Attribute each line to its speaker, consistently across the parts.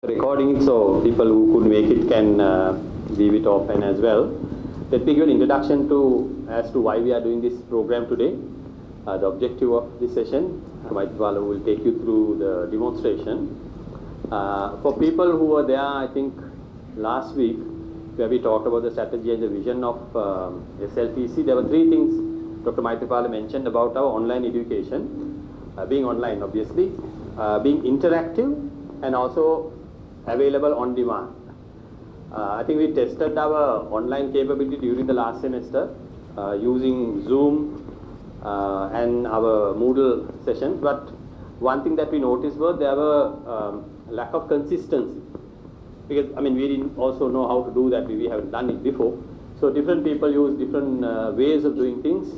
Speaker 1: recording, so people who could make it can view it often as well. Let me give an introduction as to why we are doing this program today. The objective of this session, Maitwala will take you through the demonstration. For people who were there, I think last week, where we talked about the strategy and the vision of SLTC, there were three things Dr. Maitwala mentioned about our online education, being online obviously, being interactive, and also available on demand. I think we tested our online capability during the last semester using Zoom and our Moodle sessions, but one thing that we noticed was there were lack of consistency, because I mean we didn't also know how to do that, we haven't done it before, so different people use different ways of doing things,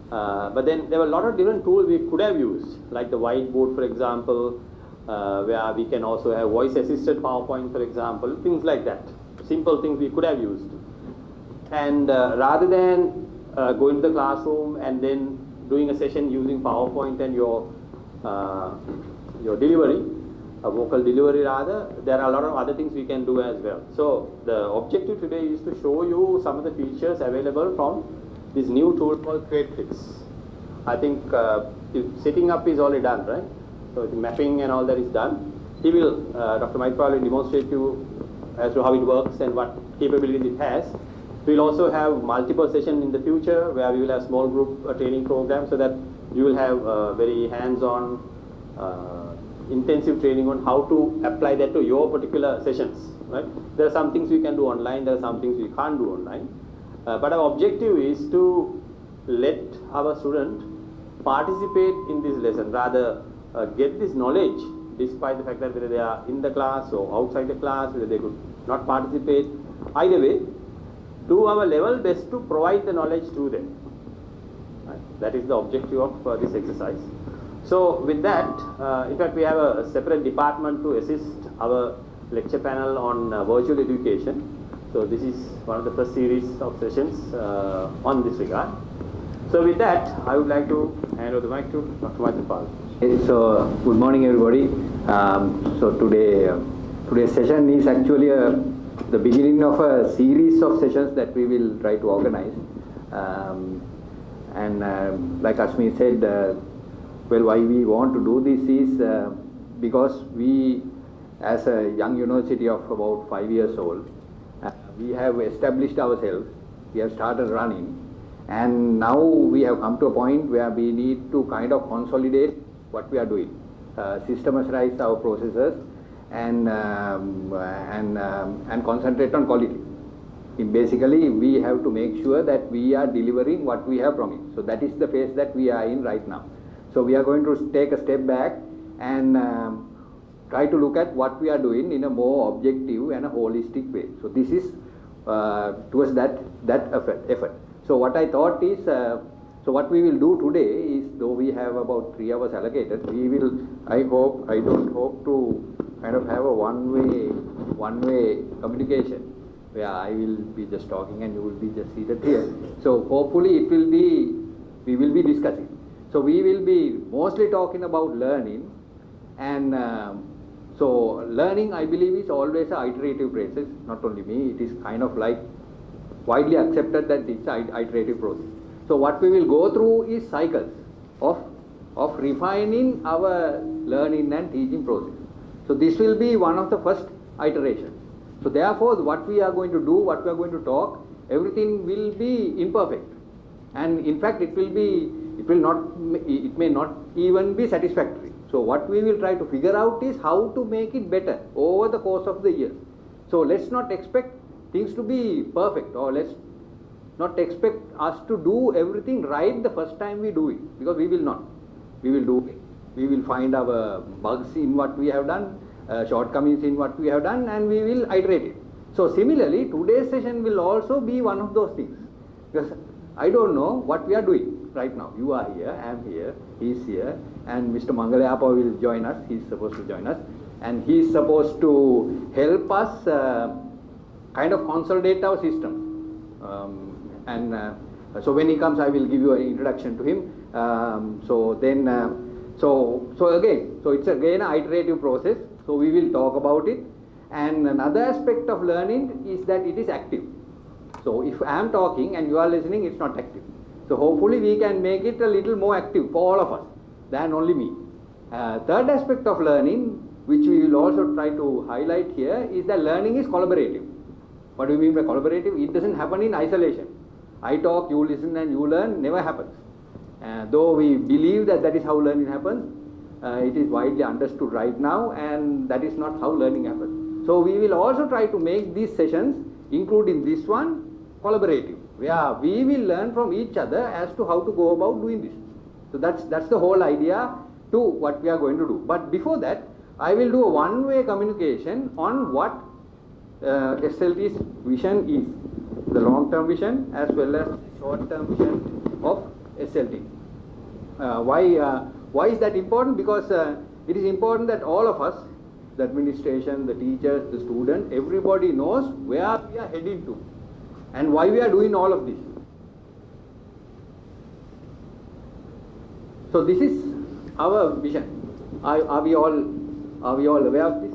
Speaker 1: but then there were a lot of different tools we could have used, like the whiteboard for example, where we can also have voice assisted PowerPoint for example, things like that, simple things we could have used. And rather than going to the classroom and then doing a session using PowerPoint and your delivery, a vocal delivery rather, there are a lot of other things we can do as well. So the objective today is to show you some of the features available from this new tool called CreateFlix. I think setting up is already done, right? So the mapping and all that is done. He will, Dr. Maitwala will demonstrate you as to how it works and what capabilities it has. We will also have multiple sessions in the future where we will have small group training programs, so that you will have very hands-on, intensive training on how to apply that to your particular sessions. Right? There are some things we can do online, there are some things we can't do online. But our objective is to let our student participate in this lesson, rather get this knowledge despite the fact that whether they are in the class or outside the class, whether they could not participate. Either way, do our level best to provide the knowledge to them. Right? That is the objective of this exercise. So with that, in fact we have a separate department to assist our lecture panel on virtual education. So this is one of the first series of sessions on this regard. So with that, I would like to hand over the mic to Dr. Maitwala.
Speaker 2: So good morning everybody. So today's session is actually the beginning of a series of sessions that we will try to organize. Like Ashmi said, well, why we want to do this is because we, as a young university of about 5 years old, we have established ourselves, we have started running, and now we have come to a point where we need to kind of consolidate what we are doing, systematize our processes, and concentrate on quality. Basically, we have to make sure that we are delivering what we have promised. So that is the phase that we are in right now. So we are going to take a step back and try to look at what we are doing in a more objective and a holistic way. So this is towards that effort. So what I thought is, so what we will do today is, though we have about 3 hours allocated, we will, I don't hope to kind of have a one-way communication where I will be just talking and you will be just seated here. So hopefully we will be discussing. So we will be mostly talking about learning, and so learning, I believe, is always an iterative process. Not only me, it is kind of like widely accepted that it's an iterative process. So what we will go through is cycles of refining our learning and teaching process. So this will be one of the first iterations. So therefore, what we are going to do, what we are going to talk, everything will be imperfect, and in fact it may not even be satisfactory. So what we will try to figure out is how to make it better over the course of the year. So let's not expect things to be perfect, or let's not expect us to do everything right the first time we do it, because we will not. We will find our bugs in what we have done, shortcomings in what we have done, and we will iterate it. So similarly, today's session will also be one of those things, because I don't know what we are doing right now. You are here, I am here, he is here, and Mr. Mangalayapa will join us. He is supposed to join us, and he is supposed to help us kind of consolidate our system. So when he comes, I will give you an introduction to him. So it's again an iterative process. So we will talk about it. And another aspect of learning is that it is active. So if I am talking and you are listening, it's not active. So hopefully we can make it a little more active for all of us than only me. Third aspect of learning, which we will also try to highlight here, is that learning is collaborative. What do you mean by collaborative? It doesn't happen in isolation. I talk, you listen and you learn, never happens. Though we believe that that is how learning happens, it is widely understood right now, and that is not how learning happens. So we will also try to make these sessions, including this one, collaborative, where we will learn from each other as to how to go about doing this. So that's the whole idea to what we are going to do. But before that, I will do a one-way communication on what SLT's vision is, the long-term vision as well as the short-term vision of SLT. Why is that important? Because it is important that all of us, the administration, the teachers, the students, everybody knows where we are heading to and why we are doing all of this. So this is our vision. Are we all aware of this?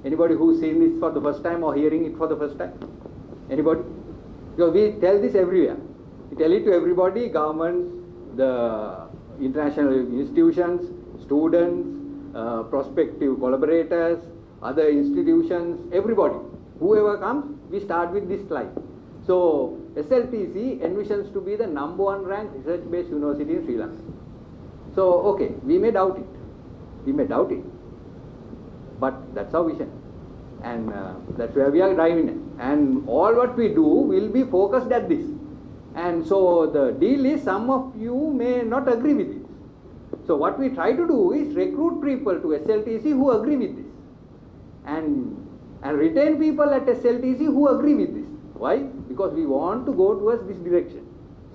Speaker 2: Anybody who's seen this for the first time or hearing it for the first time? Anybody? Because we tell this everywhere. We tell it to everybody, governments, the international institutions, students, prospective collaborators, other institutions, everybody. Whoever comes, we start with this slide. So SLTC envisions to be the #1 ranked research-based university in Sri Lanka. So okay, we may doubt it. We may doubt it. But that's our vision. And that's where we are driving it. And all what we do will be focused at this. And so the deal is some of you may not agree with it. So what we try to do is recruit people to SLTC who agree with this. And retain people at SLTC who agree with this. Why? Because we want to go towards this direction.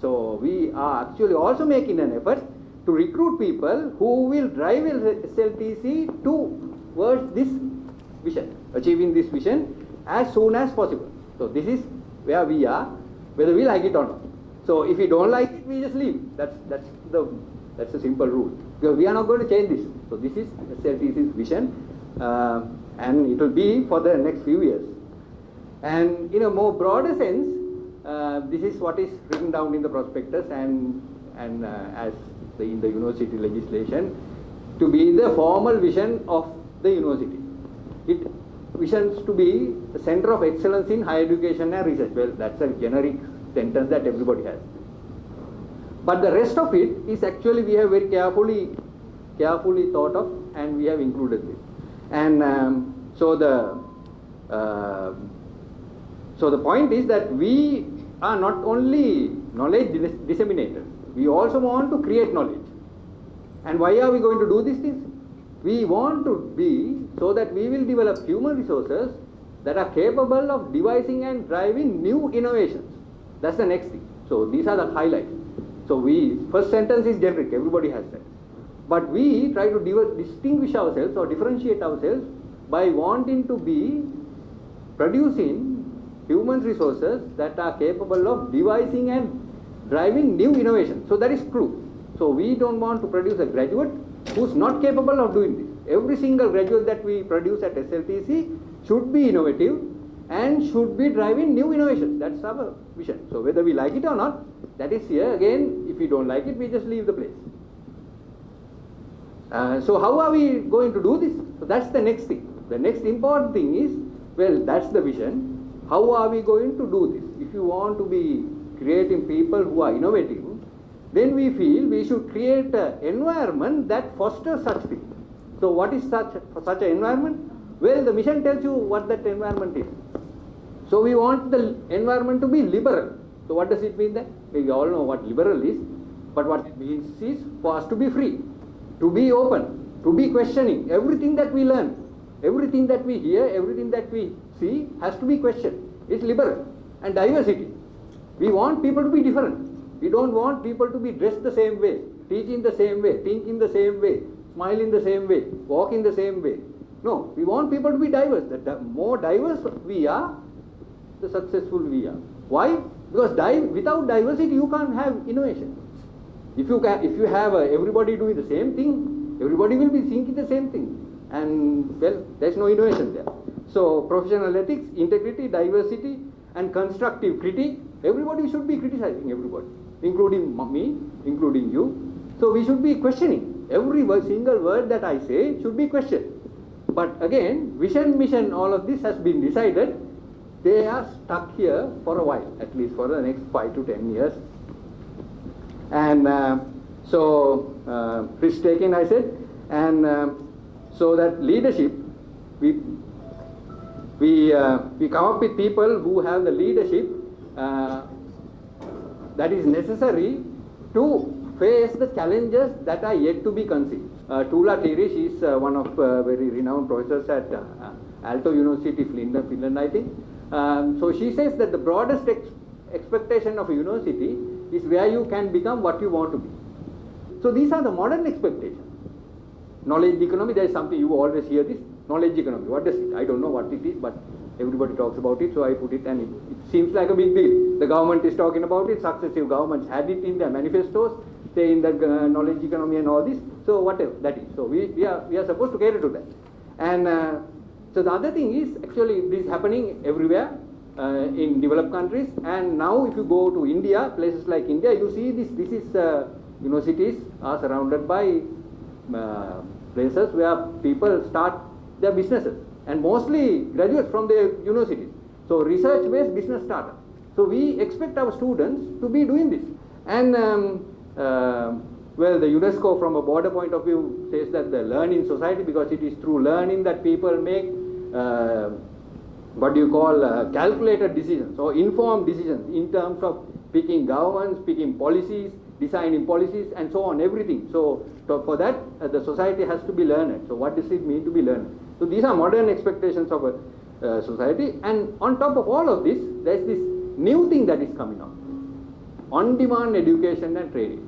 Speaker 2: So we are actually also making an effort to recruit people who will drive SLTC towards this vision, achieving this vision as soon as possible. So this is where we are, whether we like it or not. So if we don't like it, we just leave. That's the simple rule. Because we are not going to change this. So this is SLTC's vision, and it will be for the next few years. And in a more broader sense, this is what is written down in the prospectus and as in the university legislation to be the formal vision of the university. It visions to be the center of excellence in higher education and research. Well, that's a generic sentence that everybody has. But the rest of it is actually we have very carefully thought of, and we have included it. And so the point is that we are not only knowledge disseminators, we also want to create knowledge. And why are we going to do these things? We want to be so that we will develop human resources that are capable of devising and driving new innovations. That's the next thing. So these are the highlights. So first sentence is generic, everybody has that. But we try to distinguish ourselves or differentiate ourselves by wanting to be producing human resources that are capable of devising and driving new innovation. So that is true. So we don't want to produce a graduate who's not capable of doing this. Every single graduate that we produce at SLTC should be innovative and should be driving new innovations. That's our vision. So whether we like it or not, that is here. Again, if we don't like it, we just leave the place. So how are we going to do this? So that's the next thing. The next important thing is, well, that's the vision. How are we going to do this? If you want to be creating people who are innovative, then we feel we should create an environment that fosters such things. So what is such an environment? Well, the mission tells you what that environment is. So we want the environment to be liberal. So what does it mean then? We all know what liberal is, but what it means is for us to be free, to be open, to be questioning. Everything that we learn, everything that we hear, everything that we see has to be questioned. It's liberal. And diversity. We want people to be different. We don't want people to be dressed the same way, teach in the same way, think in the same way, smile in the same way, walk in the same way. No, we want people to be diverse. The more diverse we are, the successful we are. Why? Because without diversity you can't have innovation. If you have everybody doing the same thing, everybody will be thinking the same thing. And well, there's no innovation there. So professional ethics, integrity, diversity, and constructive critique, everybody should be criticizing everybody, including me, including you. So we should be questioning. Every single word that I say should be questioned. But again, vision, mission, all of this has been decided. They are stuck here for a while, at least for the next 5 to 10 years. And risk taking, I said, and so that leadership, we come up with people who have the leadership that is necessary to face the challenges that are yet to be conceived. Tuula Tiri, she is one of very renowned professors at Aalto University, Finland, I think. So she says that the broadest expectation of a university is where you can become what you want to be. So these are the modern expectations. Knowledge economy, there is something, you always hear this, knowledge economy. What is it? I don't know what it is, but everybody talks about it, so I put it, and it seems like a big deal. The government is talking about it, successive governments had it in their manifestos, saying that knowledge economy and all this, so whatever that is. So we are supposed to cater to that. And so the other thing is, actually this is happening everywhere in developed countries, and now if you go to India, places like India, you see this is universities are surrounded by places where people start their businesses, and mostly graduates from the universities. So research-based business startup. So we expect our students to be doing this. And well, the UNESCO from a broader point of view says that the learning society, because it is through learning that people make calculated decisions or informed decisions in terms of picking governments, picking policies, designing policies, and so on, everything. So for that, the society has to be learned. So what does it mean to be learned? So these are modern expectations of a society. And on top of all of this, there is this new thing that is coming up. On-demand education and training.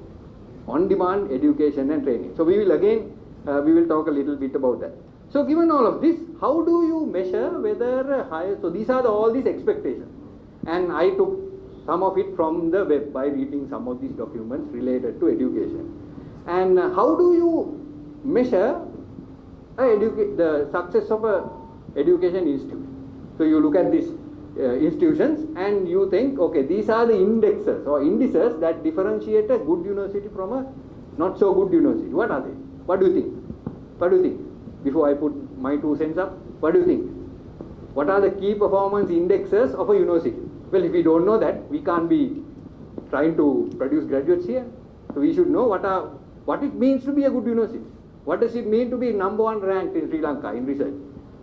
Speaker 2: On-demand education and training. So we will talk a little bit about that. So given all of this, how do you measure whether so these are all these expectations. And I took some of it from the web by reading some of these documents related to education. And how do you measure the success of a education institution? So you look at these institutions and you think, okay, these are the indexes or indices that differentiate a good university from a not so good university. What are they? What do you think? What do you think? Before I put my 2 cents up, what do you think? What are the key performance indexes of a university? Well, if we don't know that, we can't be trying to produce graduates here. So we should know what it means to be a good university. What does it mean to be number 1 ranked in Sri Lanka in research?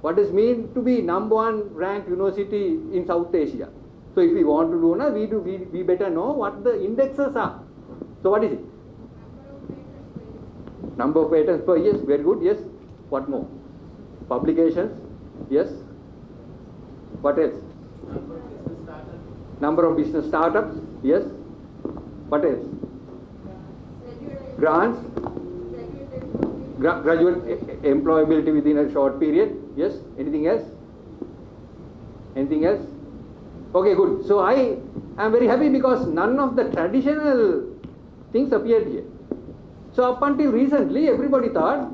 Speaker 2: What does it mean to be number 1 ranked university in South Asia? So if we want to do, we better know what the indexes are. So what is it? Number of patents per year, very good, yes. What more? Publications, yes. What else? Number of business startups, yes. What else? Grants, graduate employability within a short period, yes. Anything else? Anything else? Okay, good. So I am very happy because none of the traditional things appeared here. So up until recently, everybody thought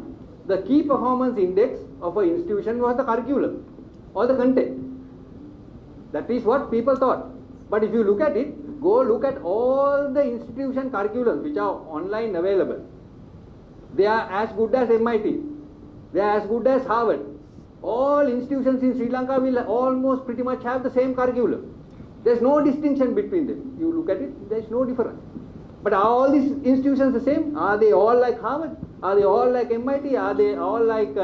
Speaker 2: the key performance index of an institution was the curriculum or the content. That is what people thought. But if you look at it, go look at all the institution curriculums which are online available. They are as good as MIT. They are as good as Harvard. All institutions in Sri Lanka will almost pretty much have the same curriculum. There is no distinction between them. You look at it, there is no difference. But are all these institutions the same? Are they all like Harvard? Are they all like MIT? Are they all like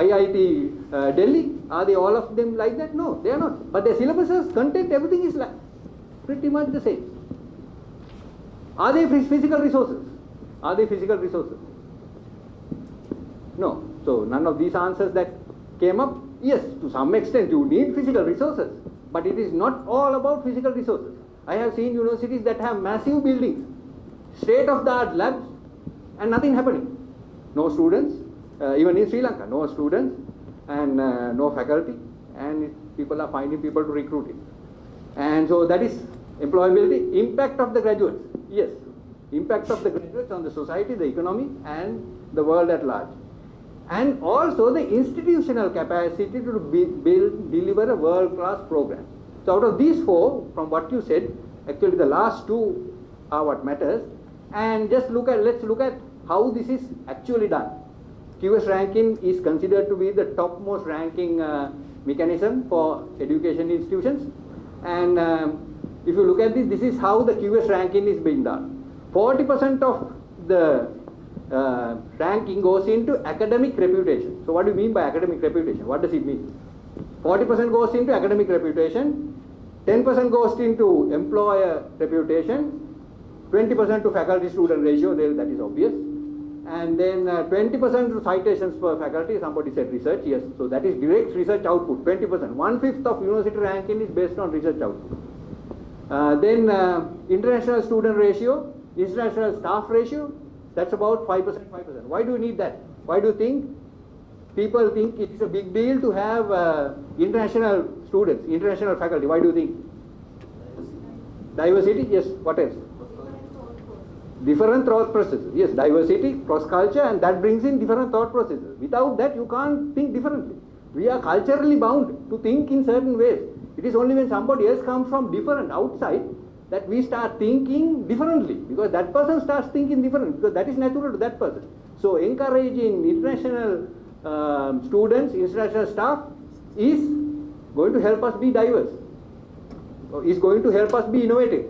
Speaker 2: IIT Delhi? Are they all of them like that? No, they are not. But their syllabuses, content, everything is like pretty much the same. Are they physical resources? Are they physical resources? No. So none of these answers that came up, yes, to some extent you need physical resources, but it is not all about physical resources. I have seen universities that have massive buildings, state-of-the-art labs, and nothing happening. No students, even in Sri Lanka, no students and no faculty, and people are finding people to recruit it. And so that is employability. Impact of the graduates, yes. impact of the graduates on the society, the economy, and the world at large. And also the institutional capacity to deliver a world-class program. So out of these four, from what you said, actually the last two are what matters. And just let's look at how this is actually done. QS ranking is considered to be the topmost ranking mechanism for education institutions. And if you look at this is how the QS ranking is being done. 40% of the ranking goes into academic reputation. So what do you mean by academic reputation? What does it mean? 40% goes into academic reputation, 10% goes into employer reputation, 20% to faculty-student ratio, that is obvious, and then 20% to citations per faculty. Somebody said research, yes, so that is direct research output, 20%. 1/5 of university ranking is based on research output. Then international student ratio, international staff ratio, that's about 5%, 5%. Why do you need that? Why do you think people think it's a big deal to have international students, international faculty? Why do you think? Diversity, yes, what else? Different thought processes, yes, diversity, cross-culture, and that brings in different thought processes. Without that, you can't think differently. We are culturally bound to think in certain ways. It is only when somebody else comes from different outside that we start thinking differently, because that person starts thinking differently, because that is natural to that person. So encouraging international students, international staff is going to help us be diverse, is going to help us be innovative.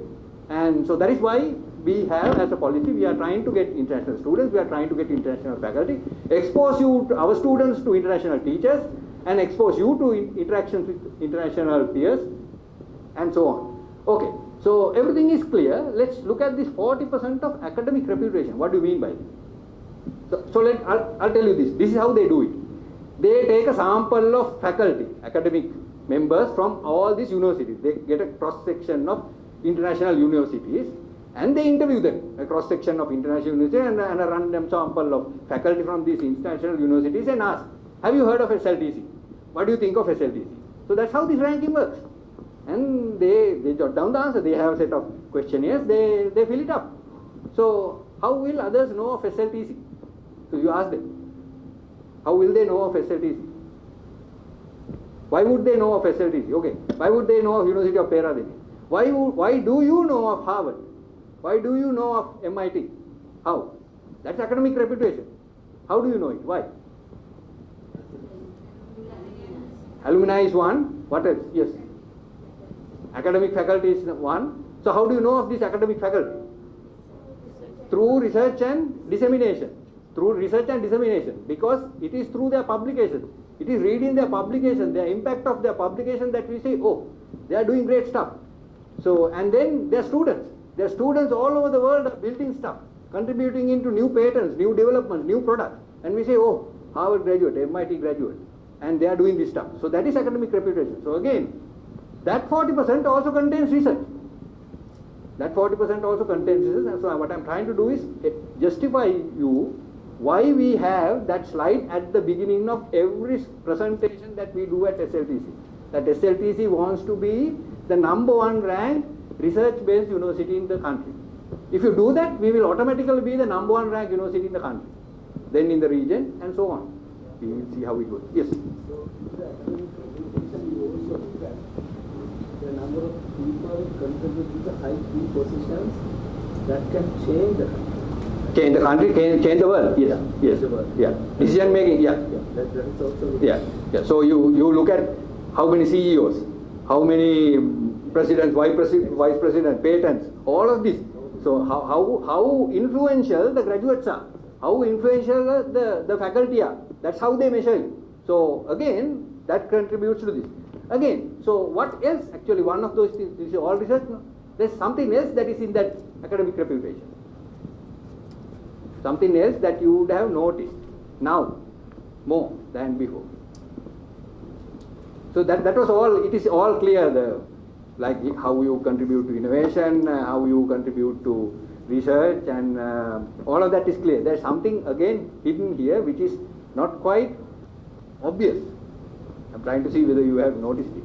Speaker 2: And so that is why we have, as a policy, we are trying to get international students, we are trying to get international faculty, expose our students to international teachers, and expose you to interactions with international peers, and so on. Okay, so everything is clear. Let's look at this 40% of academic reputation. What do you mean by it? So I'll tell you this. This is how they do it. They take a sample of faculty, academic members from all these universities. They get a cross-section of international universities, and they interview them, a cross-section of international universities, and a random sample of faculty from these international universities, and ask, have you heard of SLTC? What do you think of SLTC? So that's how this ranking works. And they jot down the answer. They have a set of questionnaires, they fill it up. So how will others know of SLTC? So you ask them, how will they know of SLTC? Why would they know of SLTC? Okay, why would they know of University of Peradeniya? Why do you know of Harvard? Why do you know of MIT? How? That's academic reputation. How do you know it? Why? Alumni is one. What else? Yes. Academic faculty is one. So how do you know of this academic faculty? Through research and dissemination. Through research and dissemination. Because it is through their publications. It is reading their publication, the impact of their publication, that we say, oh, they are doing great stuff. So, and then their students. Their students all over the world are building stuff, contributing into new patents, new developments, new products. And we say, oh, Harvard graduate, MIT graduate, and they are doing this stuff. So that is academic reputation. So again, that 40% also contains research. That 40% also contains research. So what I'm trying to do is justify you why we have that slide at the beginning of every presentation that we do at SLTC. That SLTC wants to be the #1 ranked research-based university in the country. If you do that, we will automatically be the #1 ranked university in the country, then in the region, and so on. We will see how it goes. Yes?
Speaker 3: So, the academic reputation, you also look at the number of people contribute to the high key positions that can change the country.
Speaker 2: Change the country, change the world. Yes, yes,
Speaker 3: The world.
Speaker 2: yeah. Decision making, yeah.
Speaker 3: That is also
Speaker 2: Yeah, yeah. So you look at how many CEOs, how many presidents, vice president, patents, all of this. So how influential the graduates are, how influential the faculty are. That's how they measure it. So again, that contributes to this. Again, so what else? Actually, one of those things, this is all research. No? There's something else that is in that academic reputation. Something else that you would have noticed now more than before. So that was all. It is all clear. Like how you contribute to innovation, how you contribute to research, and all of that is clear. There's something again hidden here which is not quite obvious. I'm trying to see whether you have noticed it.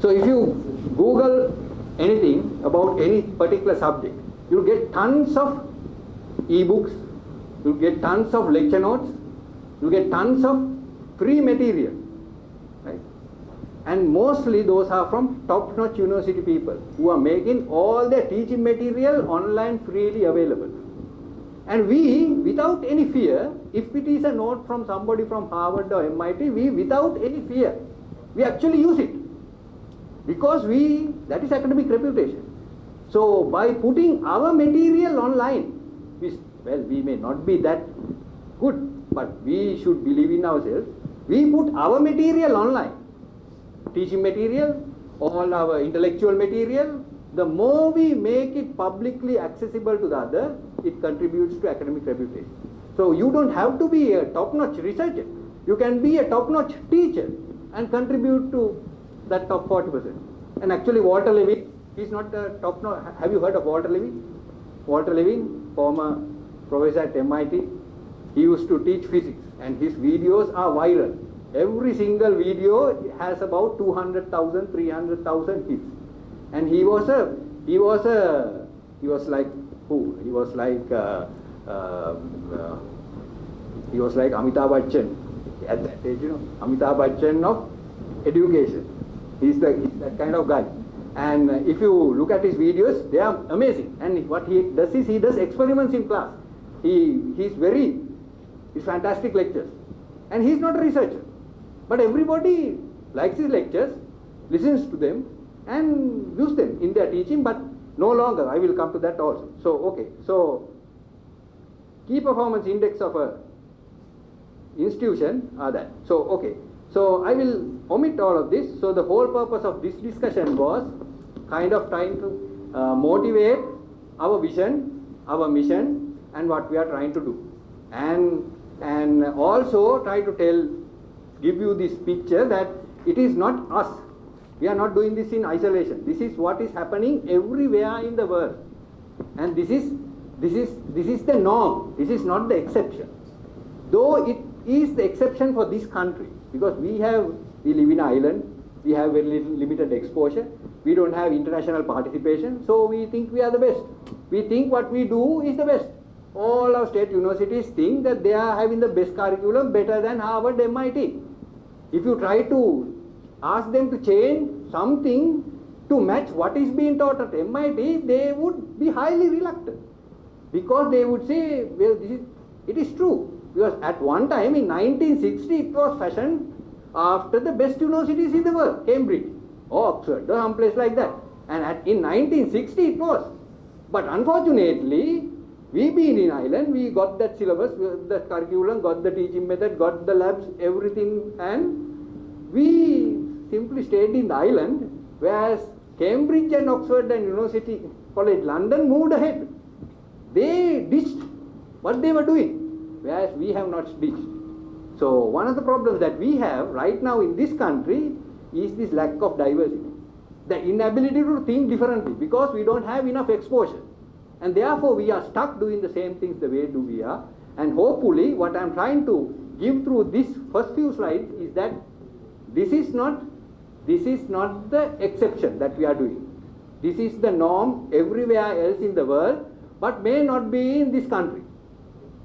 Speaker 2: So if you Google anything about any particular subject, you'll get tons of e-books, you'll get tons of lecture notes, you'll get tons of free material, right? And mostly those are from top-notch university people who are making all their teaching material online freely available. And we, without any fear, if it is a note from somebody from Harvard or MIT, we, without any fear, we actually use it. Because that is academic reputation. So by putting our material online, we may not be that good, but we should believe in ourselves. We put our material online, teaching material, all our intellectual material. The more we make it publicly accessible to the other, it contributes to academic reputation. So you don't have to be a top-notch researcher. You can be a top-notch teacher and contribute to that top 40%. And actually Walter Levin, he's not a top-notch. Have you heard of Walter Levin? Walter Levin, former professor at MIT, he used to teach physics and his videos are viral. Every single video has about 200,000, 300,000 hits. And he was like who? He was like Amitabh Bachchan at that age, Amitabh Bachchan of education. He's that kind of guy. And if you look at his videos, they are amazing. And what he does is he does experiments in class. He's fantastic lectures. And he's not a researcher. But everybody likes his lectures, listens to them, and use them in their teaching, but no longer. I will come to that also. So, okay. So, key performance index of a institution are that. So, okay. So, I will omit all of this. So, the whole purpose of this discussion was kind of trying to motivate our vision, our mission, and what we are trying to do. And also try to give you this picture that it is not us. We are not doing this in isolation. This is what is happening everywhere in the world. And this is the norm. This is not the exception. Though it is the exception for this country, because we live in an island, we have very limited exposure, we don't have international participation, so we think we are the best. We think what we do is the best. All our state universities think that they are having the best curriculum, better than Harvard, MIT. If you try to ask them to change something to match what is being taught at MIT, they would be highly reluctant. Because they would say, well, it is true. Because at one time in 1960, it was fashioned after the best universities in the world, Cambridge or Oxford or some place like that. And in 1960 it was. But unfortunately, we being in Ireland, we got that syllabus, the curriculum, got the teaching method, got the labs, everything, and we simply stayed in the island, whereas Cambridge and Oxford and University College London moved ahead. They ditched what they were doing, whereas we have not ditched. So one of the problems that we have right now in this country is this lack of diversity. The inability to think differently because we don't have enough exposure. And therefore we are stuck doing the same things the way we are. And hopefully what I am trying to give through this first few slides is that this is not the exception that we are doing. This is the norm everywhere else in the world, but may not be in this country.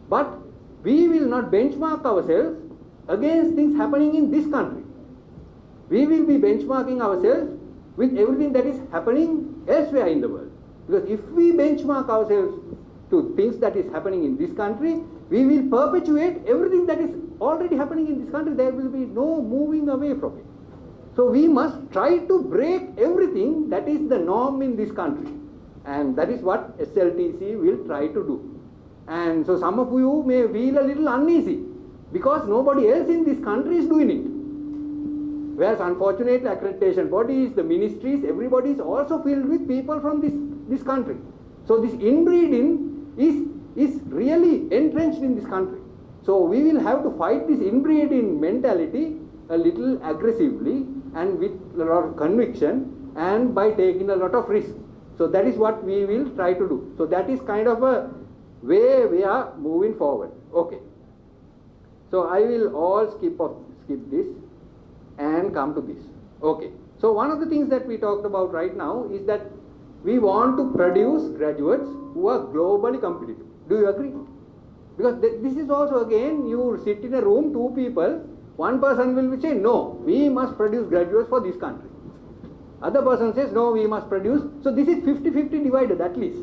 Speaker 2: But we will not benchmark ourselves against things happening in this country. We will be benchmarking ourselves with everything that is happening elsewhere in the world. Because if we benchmark ourselves to things that is happening in this country, we will perpetuate everything that is already happening in this country. There will be no moving away from it. So we must try to break everything that is the norm in this country. And that is what SLTC will try to do. And so some of you may feel a little uneasy because nobody else in this country is doing it. Whereas unfortunately accreditation bodies, the ministries, everybody is also filled with people from this country. So this inbreeding is really entrenched in this country. So we will have to fight this inbreeding mentality a little aggressively and with a lot of conviction and by taking a lot of risk. So that is what we will try to do. So that is kind of a way we are moving forward. Okay. So I will all skip this and come to this. Okay. So one of the things that we talked about right now is that we want to produce graduates who are globally competitive. Do you agree? Because this is also, again, you sit in a room, two people, one person will be saying, no, we must produce graduates for this country. Other person says, no, we must produce. So this is 50-50 divided at least.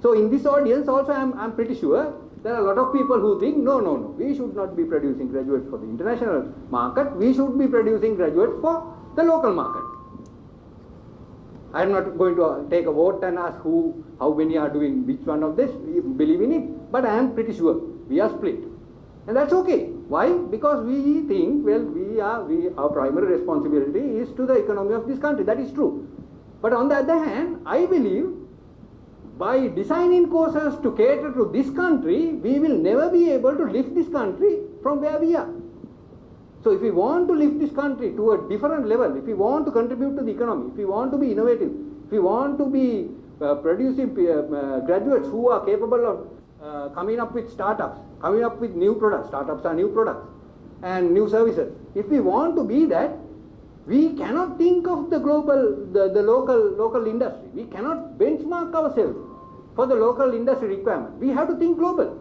Speaker 2: So in this audience also, I'm pretty sure there are a lot of people who think, no, we should not be producing graduates for the international market. We should be producing graduates for the local market. I'm not going to take a vote and ask how many are doing which one of this, we believe in it, but I am pretty sure we are split. And that's okay. Why? Because we think, well, our primary responsibility is to the economy of this country. That is true. But on the other hand, I believe by designing courses to cater to this country, we will never be able to lift this country from where we are. So if we want to lift this country to a different level, if we want to contribute to the economy, if we want to be innovative, if we want to be producing graduates who are capable of coming up with startups, coming up with new products, startups are new products, and new services. If we want to be that, we cannot think of the global, the local industry. We cannot benchmark ourselves for the local industry requirement. We have to think global.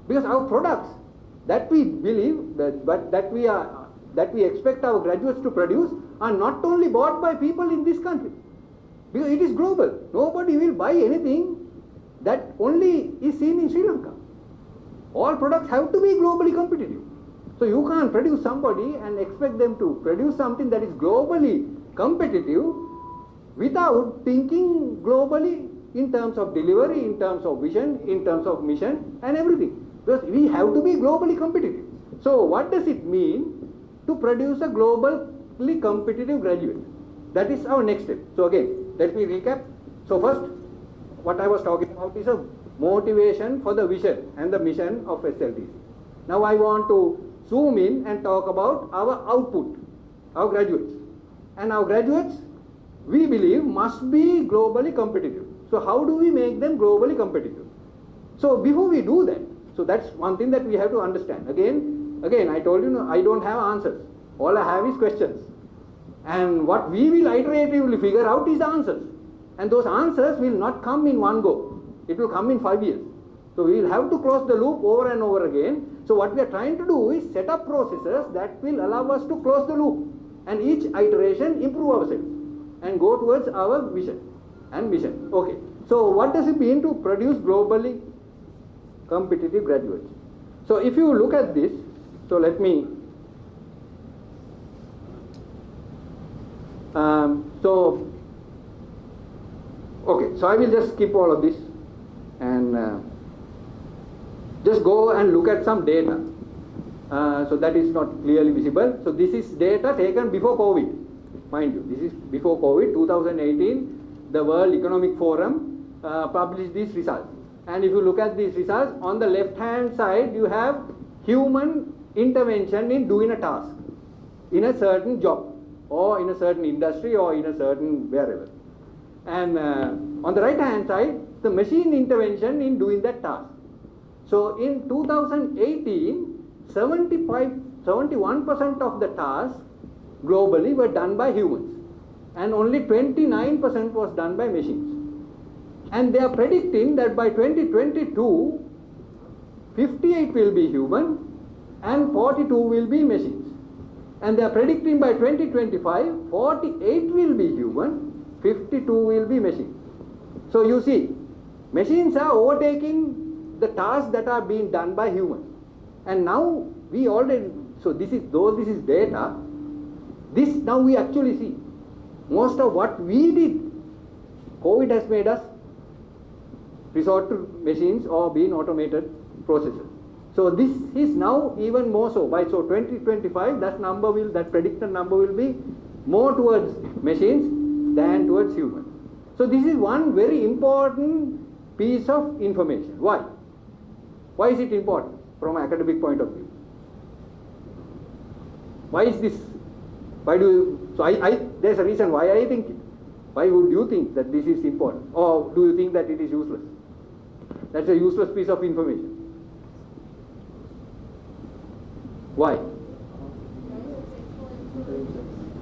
Speaker 2: Because our products that we believe, that we expect our graduates to produce are not only bought by people in this country. Because it is global. Nobody will buy anything that only is seen in Sri Lanka. All products have to be globally competitive. So you can't produce somebody and expect them to produce something that is globally competitive without thinking globally in terms of delivery, in terms of vision, in terms of mission and everything. Because we have to be globally competitive. So what does it mean to produce a globally competitive graduate? That is our next step. So again, let me recap. So first, what I was talking about is a motivation for the vision and the mission of SLTC. Now I want to zoom in and talk about our output, our graduates. And our graduates, we believe, must be globally competitive. So how do we make them globally competitive? So before we do that, so that's one thing that we have to understand. Again, I told you, I don't have answers. All I have is questions. And what we will iteratively figure out is the answers. And those answers will not come in one go. It will come in 5 years. So we will have to close the loop over and over again. So what we are trying to do is set up processes that will allow us to close the loop. And each iteration improve ourselves and go towards our vision and mission. Okay. So what does it mean to produce globally competitive graduates? So if you look at this, so let me, okay, so I will just skip all of this and just go and look at some data. So that is not clearly visible. So this is data taken before COVID. Mind you, this is before COVID, 2018, the World Economic Forum published these results. And if you look at these results, on the left hand side you have human intervention in doing a task in a certain job or in a certain industry or in a certain wherever. And on the right hand side, the machine intervention in doing that task. So in 2018, 71% of the tasks globally were done by humans and only 29% was done by machines. And they are predicting that by 2022, 58 will be human and 42 will be machines. And they are predicting by 2025, 48 will be human, 52 will be machines. So you see, machines are overtaking the tasks that are being done by humans. And now we already, so this is, though this is data, this now we actually see. Most of what we did, COVID has made us resort to machines or being automated processes. So this is now even more so. By 2025, that predicted number will be more towards machines than towards humans. So this is one very important piece of information. Why? Why is it important from an academic point of view? Why is this? Why do you, so there's a reason why I think it. Why would you think that this is important? Or do you think that it is useless? That's a useless piece of information. Why?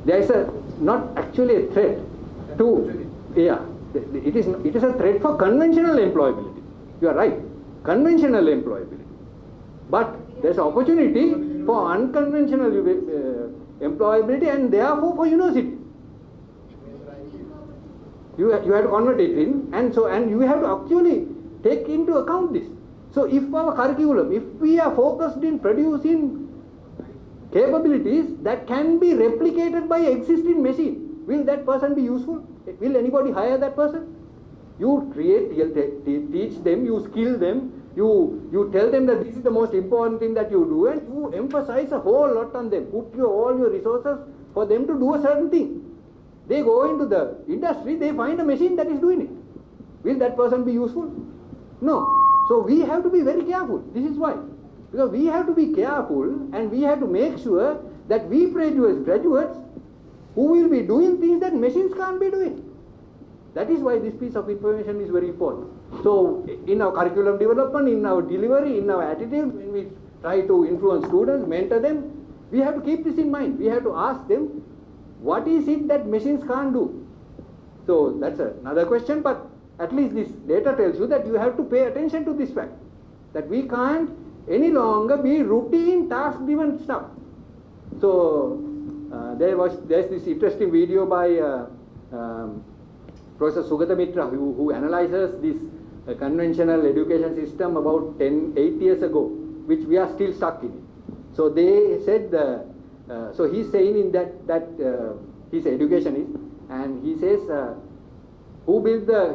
Speaker 2: There is not actually a threat to, yeah, It is a threat for conventional employability. You are right, conventional employability. But there's opportunity for unconventional employability and therefore for university. You have to convert it in, and you have to actually take into account this. So if our curriculum, if we are focused in producing capabilities that can be replicated by existing machine, will that person be useful? Will anybody hire that person? You teach them, you skill them, you tell them that this is the most important thing that you do, and you emphasize a whole lot on them. Put all your resources for them to do a certain thing. They go into the industry, they find a machine that is doing it. Will that person be useful? No. So we have to be very careful. This is why. Because we have to be careful and we have to make sure that we produce graduates who will be doing things that machines can't be doing. That is why this piece of information is very important. So in our curriculum development, in our delivery, in our attitude, when we try to influence students, mentor them, we have to keep this in mind. We have to ask them, what is it that machines can't do? So that's another question, but at least this data tells you that you have to pay attention to this fact, that we can't any longer be routine task-driven stuff. So there's this interesting video by Professor Sugata Mitra who analyzes this conventional education system about 8 years ago, which we are still stuck in. So they said, so he's saying in that he's an educationist, and he says,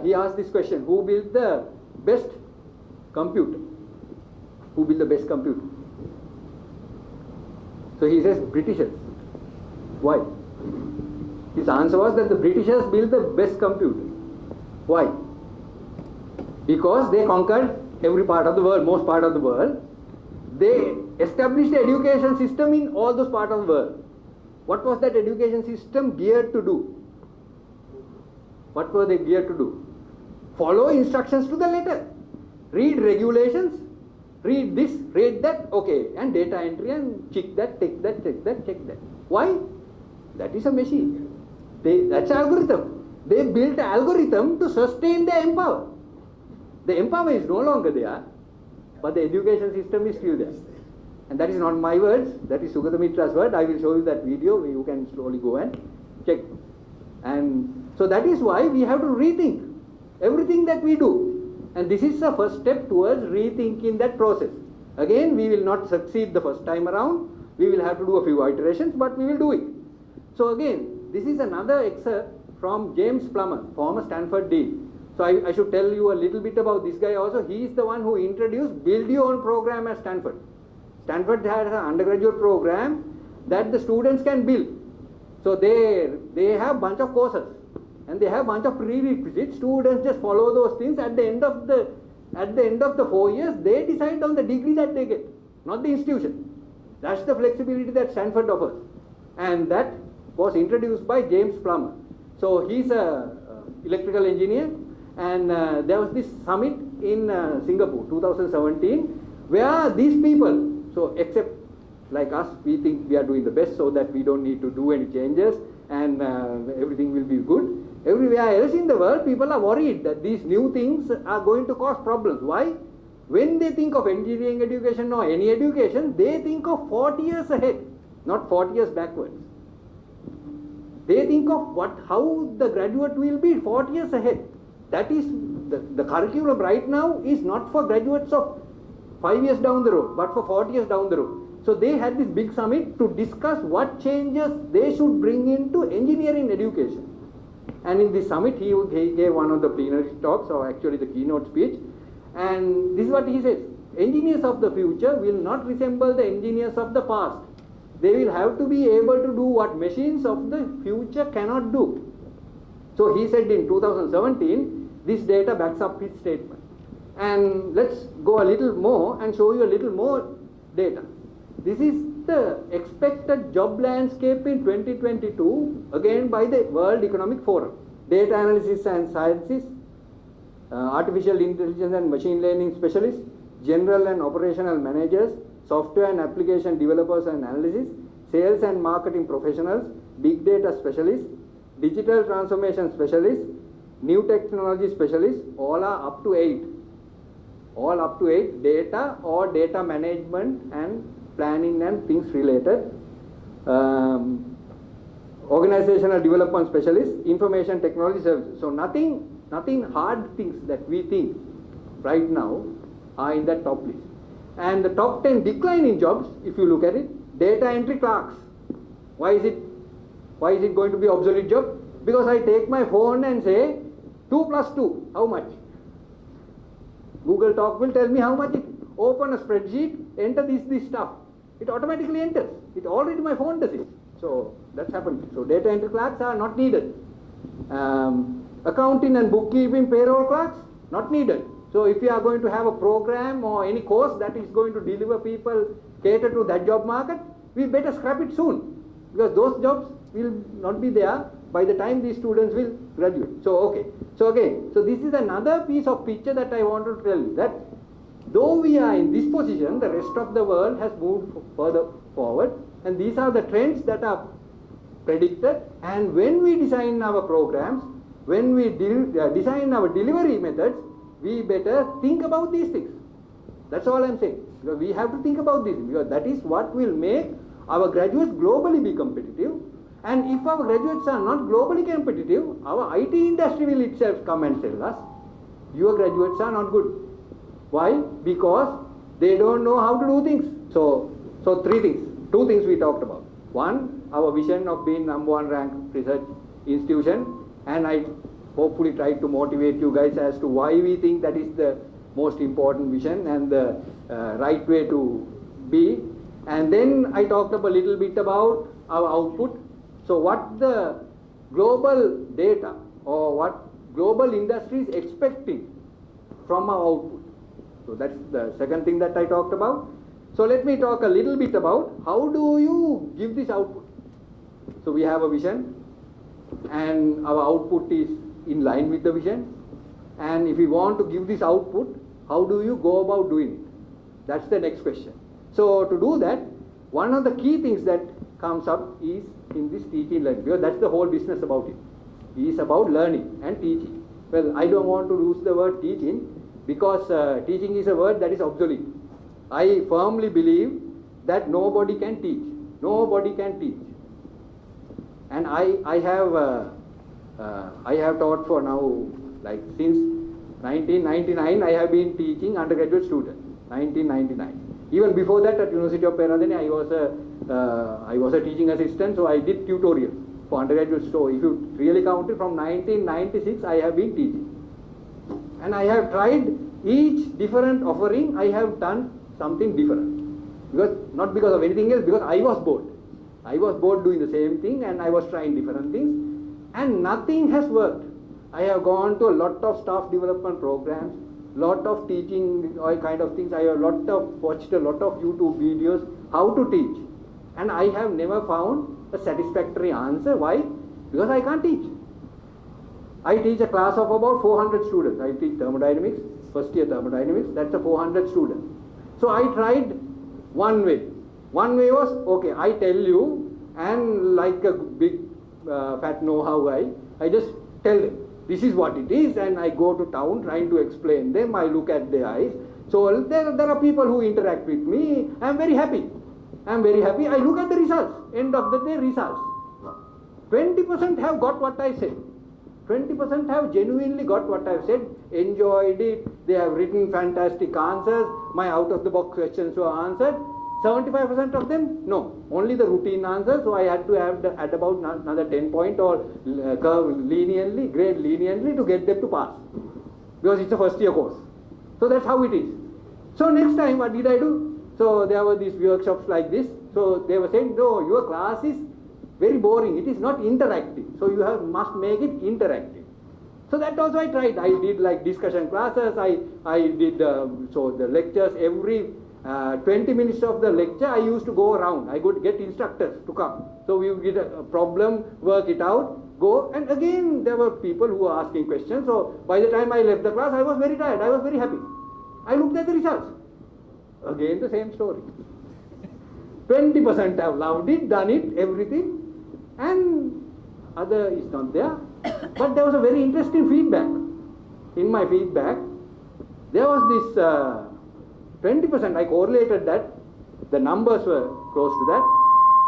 Speaker 2: he asked this question, who built the best computer? Who built the best computer? So he says, Britishers. Why? His answer was that the Britishers built the best computer. Why? Because they conquered every part of the world, most part of the world. They established the education system in all those parts of the world. What was that education system geared to do? What were they geared to do? Follow instructions to the letter. Read regulations, read this, read that, okay, and data entry and check that, take that, check that, check that. Why? That is a machine. That's algorithm. They built an algorithm to sustain the empower. The empower is no longer there, but the education system is still there. And that is not my words, that is Sugata Mitra's word. I will show you that video, you can slowly go and check. And so that is why we have to rethink everything that we do. And this is the first step towards rethinking that process. Again, we will not succeed the first time around. We will have to do a few iterations, but we will do it. So again, this is another excerpt from James Plummer, former Stanford Dean. So I should tell you a little bit about this guy also. He is the one who introduced Build Your Own program at Stanford. Stanford has an undergraduate program that the students can build. So they have a bunch of courses and they have a bunch of prerequisites. Students just follow those things. At the end of the 4 years, they decide on the degree that they get, not the institution. That's the flexibility that Stanford offers. And that was introduced by James Plummer. So he's an electrical engineer, and there was this summit in Singapore, 2017, where these people, so except like us, we think we are doing the best so that we don't need to do any changes and everything will be good. Everywhere else in the world, people are worried that these new things are going to cause problems. Why? When they think of engineering education or any education, they think of 40 years ahead, not 40 years backwards. They think of how the graduate will be 40 years ahead. That is, the curriculum right now is not for graduates of 5 years down the road, but for 40 years down the road. So they had this big summit to discuss what changes they should bring into engineering education. And in this summit, he gave one of the plenary talks, or actually the keynote speech. And this is what he says: engineers of the future will not resemble the engineers of the past. They will have to be able to do what machines of the future cannot do. So he said in 2017, this data backs up his statement. And let's go a little more and show you a little more data. This is the expected job landscape in 2022, again by the World Economic Forum. Data analysis and sciences, artificial intelligence and machine learning specialists, general and operational managers, software and application developers and analysts, sales and marketing professionals, big data specialists, digital transformation specialists, new technology specialists, all are up to 8. All up to 8, data or data management and planning and things related. Organizational development specialists, information technology services. So nothing hard things that we think right now are in that top list. And the top 10 decline in jobs, if you look at it, data entry clerks. Why is it going to be obsolete job? Because I take my phone and say 2 plus 2, how much? Google Talk will tell me how much it. Open a spreadsheet, enter this stuff. It automatically enters. It already my phone does it. So that's happened. So data entry clerks are not needed. Accounting and bookkeeping payroll clerks, not needed. So if you are going to have a program or any course that is going to deliver people cater to that job market, we better scrap it soon. Because those jobs will not be there by the time these students will graduate. So this is another piece of picture that I want to tell you, that though we are in this position, the rest of the world has moved further forward, and these are the trends that are predicted. And when we design our programs, when we design our delivery methods, we better think about these things. That's all I'm saying. Because we have to think about this, because that is what will make our graduates globally be competitive. And if our graduates are not globally competitive, our IT industry will itself come and tell us, your graduates are not good. Why? Because they don't know how to do things. So 3 things. 2 things we talked about. 1, our vision of being number 1 ranked research institution, and I hopefully tried to motivate you guys as to why we think that is the most important vision and the right way to be. And then I talked a little bit about our output. So what the global data or what global industry is expecting from our output. So that's the second thing that I talked about. So let me talk a little bit about how do you give this output. So we have a vision and our output is in line with the vision. And if we want to give this output, how do you go about doing it? That's the next question. So to do that, one of the key things that comes up is in this teaching learning, because that's the whole business about it. It is about learning and teaching. Well, I don't want to use the word teaching because teaching is a word that is obsolete. I firmly believe that nobody can teach. Nobody can teach. And I have taught for now, like since 1999, I have been teaching undergraduate students. 1999. Even before that, at University of Peradeniya, I was a teaching assistant, so I did tutorials for undergraduates. So if you really count it, from 1996, I have been teaching. And I have tried each different offering, I have done something different. Not because of anything else, because I was bored. I was bored doing the same thing and I was trying different things. And nothing has worked. I have gone to a lot of staff development programs, lot of teaching, all kind of things. I have watched a lot of YouTube videos, how to teach. And I have never found a satisfactory answer. Why? Because I can't teach. I teach a class of about 400 students. I teach thermodynamics, first year thermodynamics, that's a 400 students. So I tried one way. One way was, okay, I tell you, and like a big fat know-how guy, I just tell them, this is what it is, and I go to town trying to explain them, I look at their eyes. So there are people who interact with me, I am very happy. I look at the results, end of the day results. 20% have got what I said. 20% have genuinely got what I've said, enjoyed it, they have written fantastic answers, my out-of-the-box questions were answered. 75% of them, no, only the routine answers, so I had to add about another 10 point or curve leniently, grade leniently to get them to pass. Because it's a first year course. So that's how it is. So next time, what did I do? So there were these workshops like this. So they were saying, no, your class is very boring, it is not interactive. So you must make it interactive. So that also I tried. I did like discussion classes, I did so the lectures, every 20 minutes of the lecture I used to go around. I would get instructors to come. So we would get a problem, work it out, go, and again there were people who were asking questions. So by the time I left the class, I was very tired, I was very happy. I looked at the results. Again the same story. 20% have loved it, done it, everything, and other is not there. But there was a very interesting feedback. In my feedback, there was this 20%, I correlated that, the numbers were close to that.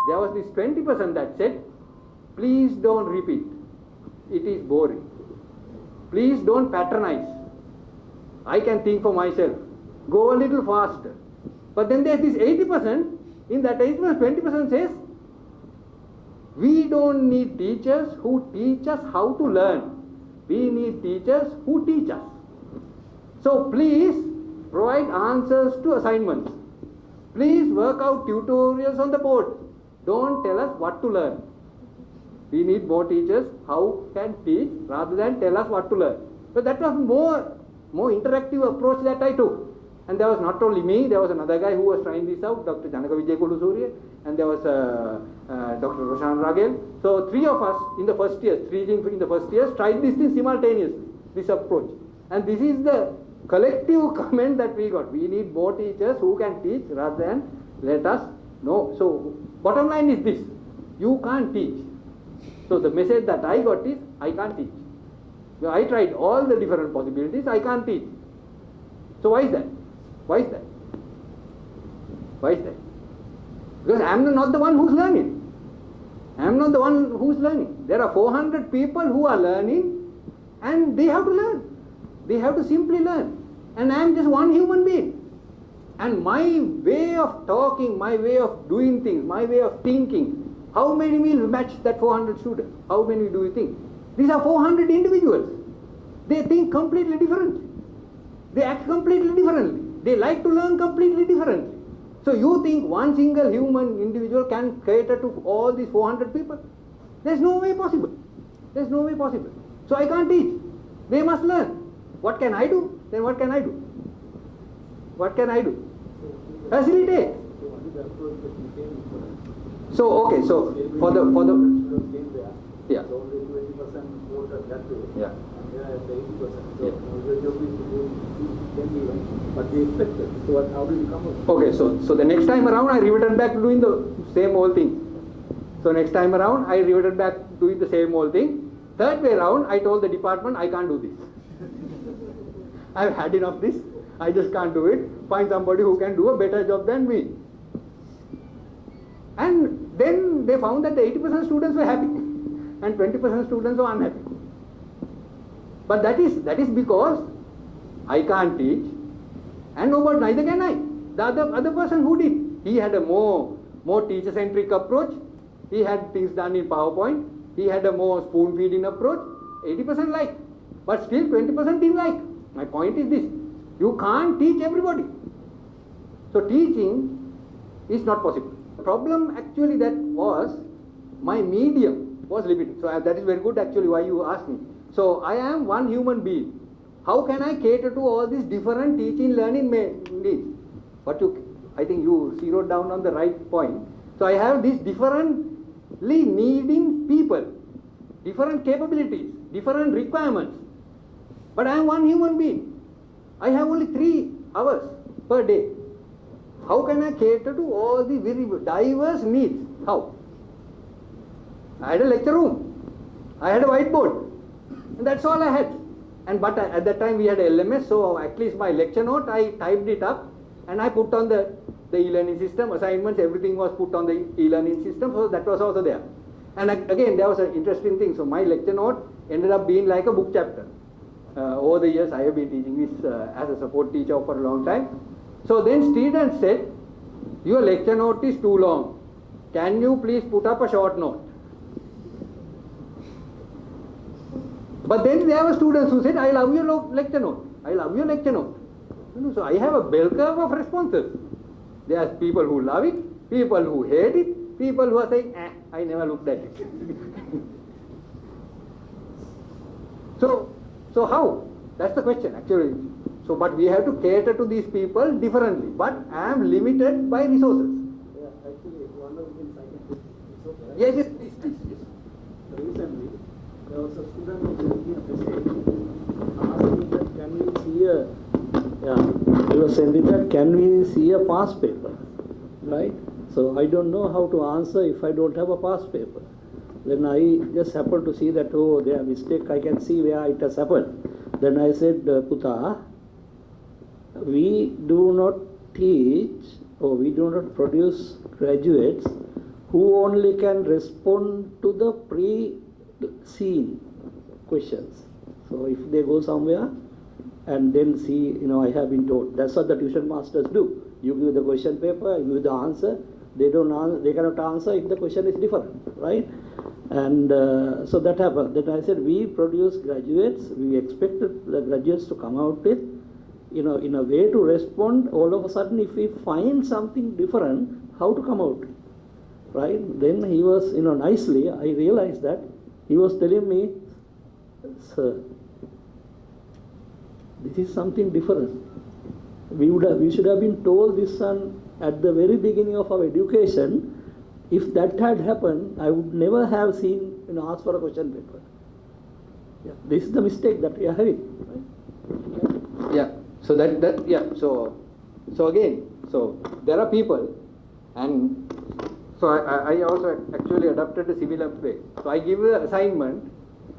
Speaker 2: There was this 20% that said, please don't repeat, it is boring. Please don't patronize, I can think for myself. Go a little faster. But then there's this 80%, in that 80%, 20% says, we don't need teachers who teach us how to learn. We need teachers who teach us. So please provide answers to assignments. Please work out tutorials on the board. Don't tell us what to learn. We need more teachers how can teach rather than tell us what to learn. So that was more interactive approach that I took. And there was not only me, there was another guy who was trying this out, Dr. Janaka Vijayakulu Surya, and there was Dr. Roshan Ragel. So three of us in the first year, tried this thing simultaneously, this approach. And this is the collective comment that we got. We need more teachers who can teach rather than let us know. So bottom line is this, you can't teach. So the message that I got is, I can't teach. So I tried all the different possibilities, I can't teach. So why is that? Why is that? Why is that? Because I am not the one who's learning. I am not the one who's learning. There are 400 people who are learning and they have to learn. They have to simply learn. And I am just one human being. And my way of talking, my way of doing things, my way of thinking, how many will match that 400 students? How many do you think? These are 400 individuals. They think completely different. They act completely differently. They like to learn completely differently. So you think one single human individual can cater to all these 400 people? There's no way possible. There's no way possible. So I can't teach. They must learn. What can I do? Then what can I do? What can I do? Facilitate. So okay, so for the yeah.
Speaker 3: So only 20% voted that way.
Speaker 2: Yeah.
Speaker 3: And there is 80%. So
Speaker 2: Yeah.
Speaker 3: your job is to do 10 even. But they expected. So how did you come up?
Speaker 2: Okay, so the next time around I reverted back to doing the same old thing. So next time around I reverted back to doing the same old thing. Third way around I told the department I can't do this. I've had enough of this. I just can't do it. Find somebody who can do a better job than me. And then they found that the 80% students were happy and 20% students were unhappy. But that is because I can't teach and nobody, neither can I. The other person who did, he had a more teacher-centric approach. He had things done in PowerPoint. He had a more spoon-feeding approach. 80% like, but still 20% didn't like. My point is this, you can't teach everybody. So teaching is not possible. The problem actually that was, my medium was limited. So that is very good actually why you asked me. So I am one human being. How can I cater to all these different teaching learning needs? I think you zeroed down on the right point. So I have these differently needing people, different capabilities, different requirements. But I am one human being. I have only 3 hours per day. How can I cater to all the very diverse needs? How? I had a lecture room. I had a whiteboard. And that's all I had. But at that time we had a LMS, so at least my lecture note, I typed it up and I put on the e-learning system, assignments, everything was put on the e-learning system, so that was also there. And again, there was an interesting thing. So my lecture note ended up being like a book chapter. Over the years, I have been teaching this as a support teacher for a long time. So then students said, your lecture note is too long. Can you please put up a short note? But then there were students who said, I love your lecture note. I love your lecture note. So I have a bell curve of responses. There are people who love it, people who hate it, people who are saying, I never looked at it. So how? That's the question actually. So, but we have to cater to these people differently. But I am limited by resources.
Speaker 3: Yeah, actually, one of the things I can do.
Speaker 2: Yes, please.
Speaker 3: Recently, there was a student who sent me a message asking that can we see he was sending that can we see a past paper, right? So I don't know how to answer if I don't have a past paper. Then I just happened to see that, oh, there mistake, I can see where it has happened. Then I said, Puta, we do not teach or we do not produce graduates who only can respond to the pre-seen questions. So if they go somewhere and then see, I have been told, that's what the tuition masters do. You give the question paper, you give the answer, they cannot answer if the question is different, right? And so that happened. Then I said, we produce graduates, we expected the graduates to come out with, in a way to respond. All of a sudden, if we find something different, how to come out, right? Then he was, nicely, I realized that he was telling me, sir, this is something different. We should have been told this one at the very beginning of our education. If that had happened, I would never have seen, asked for a question paper. Yeah, this is the mistake that we are having, right?
Speaker 2: Yeah. So so again, there are people, and so I also actually adopted a similar way. So I give the assignment.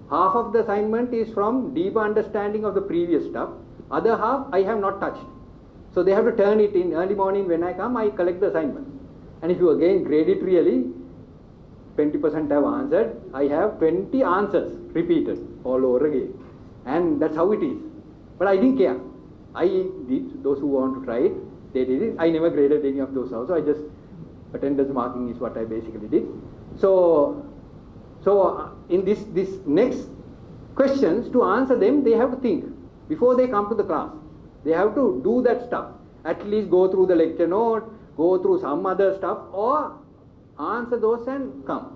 Speaker 2: Half of the assignment is from deeper understanding of the previous stuff. Other half I have not touched. So they have to turn it in early morning. When I come, I collect the assignment. And if you again grade it really, 20% have answered. I have 20 answers repeated all over again. And that's how it is. But I didn't care. I did, those who want to try it, they did it. I never graded any of those also. I just, attendance marking is what I basically did. So in this next questions, to answer them, they have to think before they come to the class. They have to do that stuff. At least go through the lecture note, go through some other stuff, or answer those and come.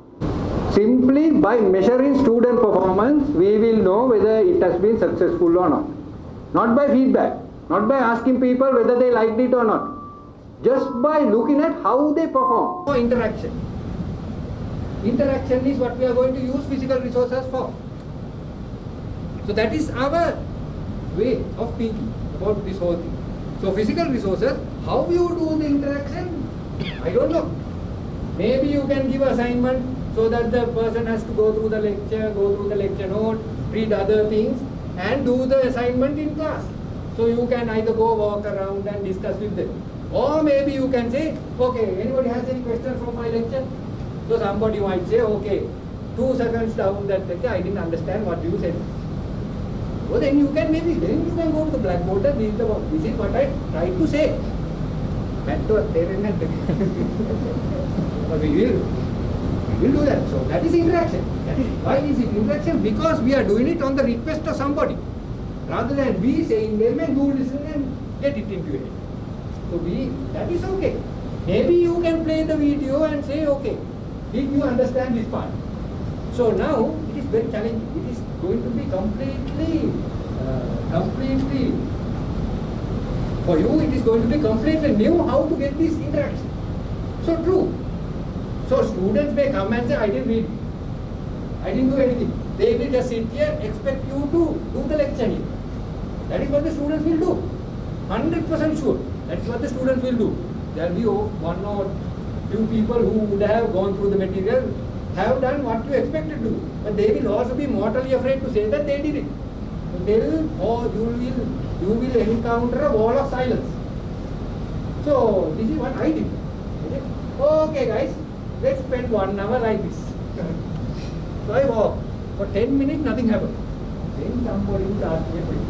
Speaker 2: Simply by measuring student performance, we will know whether it has been successful or not. Not by feedback, not by asking people whether they liked it or not. Just by looking at how they perform. For interaction. Interaction is what we are going to use physical resources for. So that is our way of thinking about this whole thing. So physical resources, how you do the interaction, I don't know. Maybe you can give assignment so that the person has to go through the lecture note, read other things and do the assignment in class. So you can either go walk around and discuss with them. Or maybe you can say, okay, anybody has any questions from my lecture? So somebody might say, okay, 2 seconds down that lecture, I didn't understand what you said. So then you can go to the blackboard and read this is what I tried to say. But we will do that. So that is interaction. Why is it interaction? Because we are doing it on the request of somebody. Rather than we saying them and you listen and get it into your head. So that is okay. Maybe you can play the video and say, okay, did you understand this part? So now it is very challenging. It is going to be completely, for you it is going to be completely new how to get this interaction. So true. So students may come and say, I didn't read, I didn't do anything. They will just sit here, expect you to do the lecture here. That is what the students will do. 100% sure. That is what the students will do. There will be one or few people who would have gone through the material, have done what you expected to do. But they will also be mortally afraid to say that they did it. You will encounter a wall of silence. So this is what I did. Okay guys, let's spend 1 hour like this. So I walked. For 10 minutes nothing happened. Then somebody would ask me a question.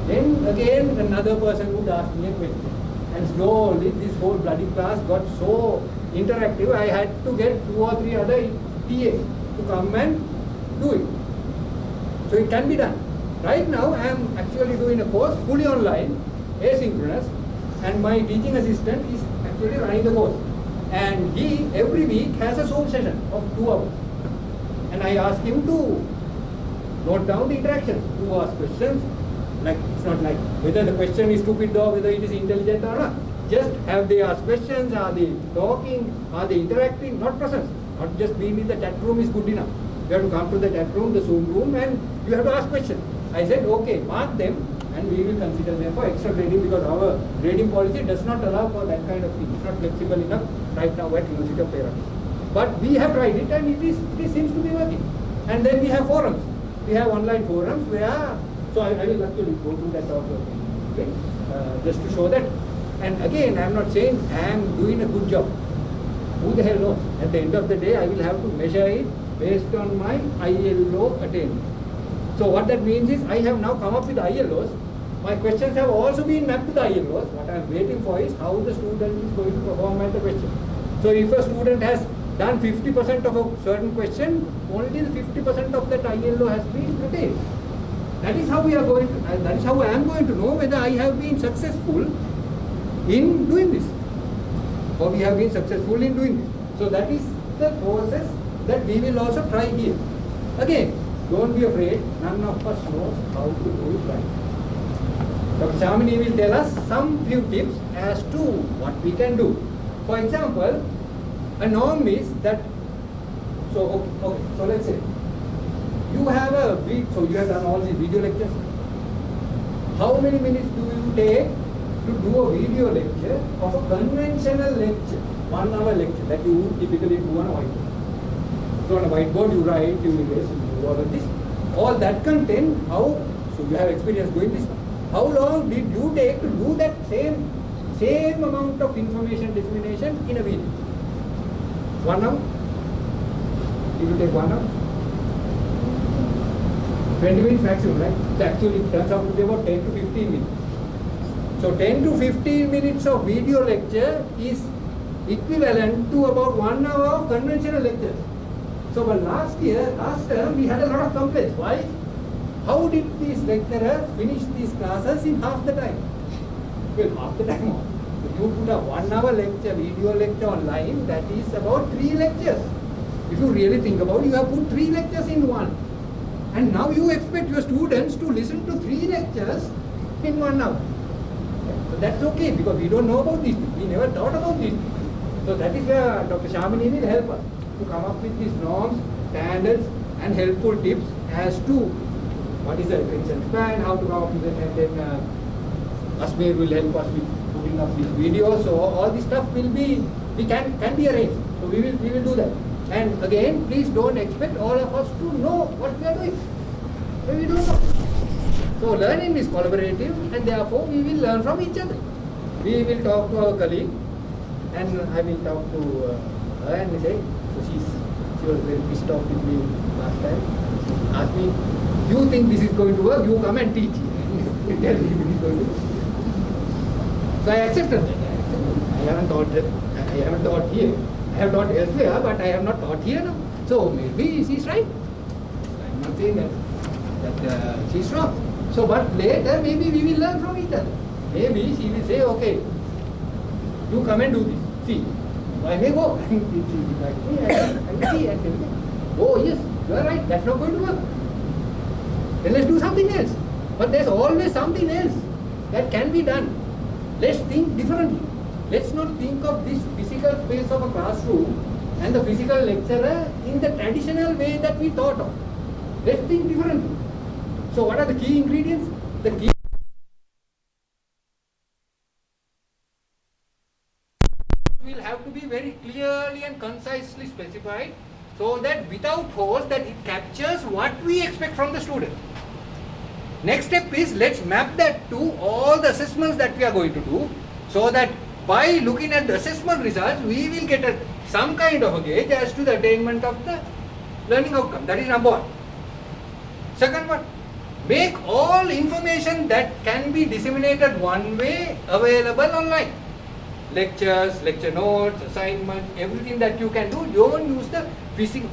Speaker 2: Then again another person would ask me a question. And slowly this whole bloody class got so interactive, I had to get 2 or 3 other TAs to come and do it. So it can be done. Right now I am actually doing a course fully online, asynchronous, and my teaching assistant is actually running the course. And he every week has a Zoom session of 2 hours. And I ask him to note down the interaction, to ask questions. Like, it's not like whether the question is stupid or whether it is intelligent or not. Just have they asked questions, are they talking, are they interacting, not presence. Not just being in the chat room is good enough. You have to come to the chat room, the Zoom room, and you have to ask questions. I said, okay, mark them and we will consider them for extra grading because our grading policy does not allow for that kind of thing. It's not flexible enough right now at University of Perak.
Speaker 4: But we have tried it and it seems to be working. And then we have forums. We have online forums where, so I will actually go to that also, okay? Just to show that. And again, I am not saying I am doing a good job. Who the hell knows? At the end of the day, I will have to measure it based on my ILO attainment. So what that means is I have now come up with ILOs. My questions have also been mapped to the ILOs. What I am waiting for is how the student is going to perform at the question. So if a student has done 50% of a certain question, only 50% of that ILO has been attained. That is how we are going to, that is how I am going to know whether I have been successful in doing this. Or we have been successful in doing this. So that is the process that we will also try here. Again, don't be afraid, none of us knows how to do it right. Dr. Shamini will tell us some few tips as to what we can do. For example, a norm is that, so let's say, you have so you have done all these video lectures. How many minutes do you take to do a video lecture of a conventional lecture, 1 hour lecture that you would typically do on a whiteboard? So on a whiteboard you write, you erase, you do all of this. All that content, so you have experience doing this. How long did you take to do that same amount of information dissemination in a video? 1 hour? It will take 1 hour? 20 minutes maximum, right? So actually it turns out to be about 10 to 15 minutes. So 10 to 15 minutes of video lecture is equivalent to about 1 hour of conventional lecture. So but last term we had a lot of complaints. Why? How did these lecturers finish these classes in half the time? Well, half the time. If you put a 1 hour lecture, video lecture online, that is about 3 lectures. If you really think about it, you have put 3 lectures in one. And now you expect your students to listen to 3 lectures in 1 hour. So that's okay because we don't know about these things. We never thought about these things. So that is where Dr. Shamini will help us to come up with these norms, standards and helpful tips as to what is the attention span, how to come up with it, and then Asmir will help us with putting up these videos. So all this stuff will be, can be arranged. So we will do that. And again, please don't expect all of us to know what we are doing. So we don't know. So learning is collaborative and therefore we will learn from each other. We will talk to our colleague and I will talk to her and say, so she was very pissed off with me last time. She asked me, you think this is going to work, you come and teach. Tell me this is going to work. So I accepted that. I haven't taught here. I have taught elsewhere, but I have not taught here now. So maybe she's right. I'm not saying that she's wrong. So, but later maybe we will learn from each other. Maybe she will say, okay, you come and do this. See, I may go. I will see and tell me, oh yes, you are right, that's not going to work. Then let's do something else. But there's always something else that can be done. Let's think differently. Let's not think of this physical space of a classroom and the physical lecturer in the traditional way that we thought of. Let's think differently. So what are the key ingredients? The key will have to be very clearly and concisely specified so that without holes that it captures what we expect from the student. Next step is let's map that to all the assessments that we are going to do so that by looking at the assessment results, we will get some kind of a gauge as to the attainment of the learning outcome. That is number 1. Second one, make all information that can be disseminated one way available online. Lectures, lecture notes, assignments, everything that you can do, don't use the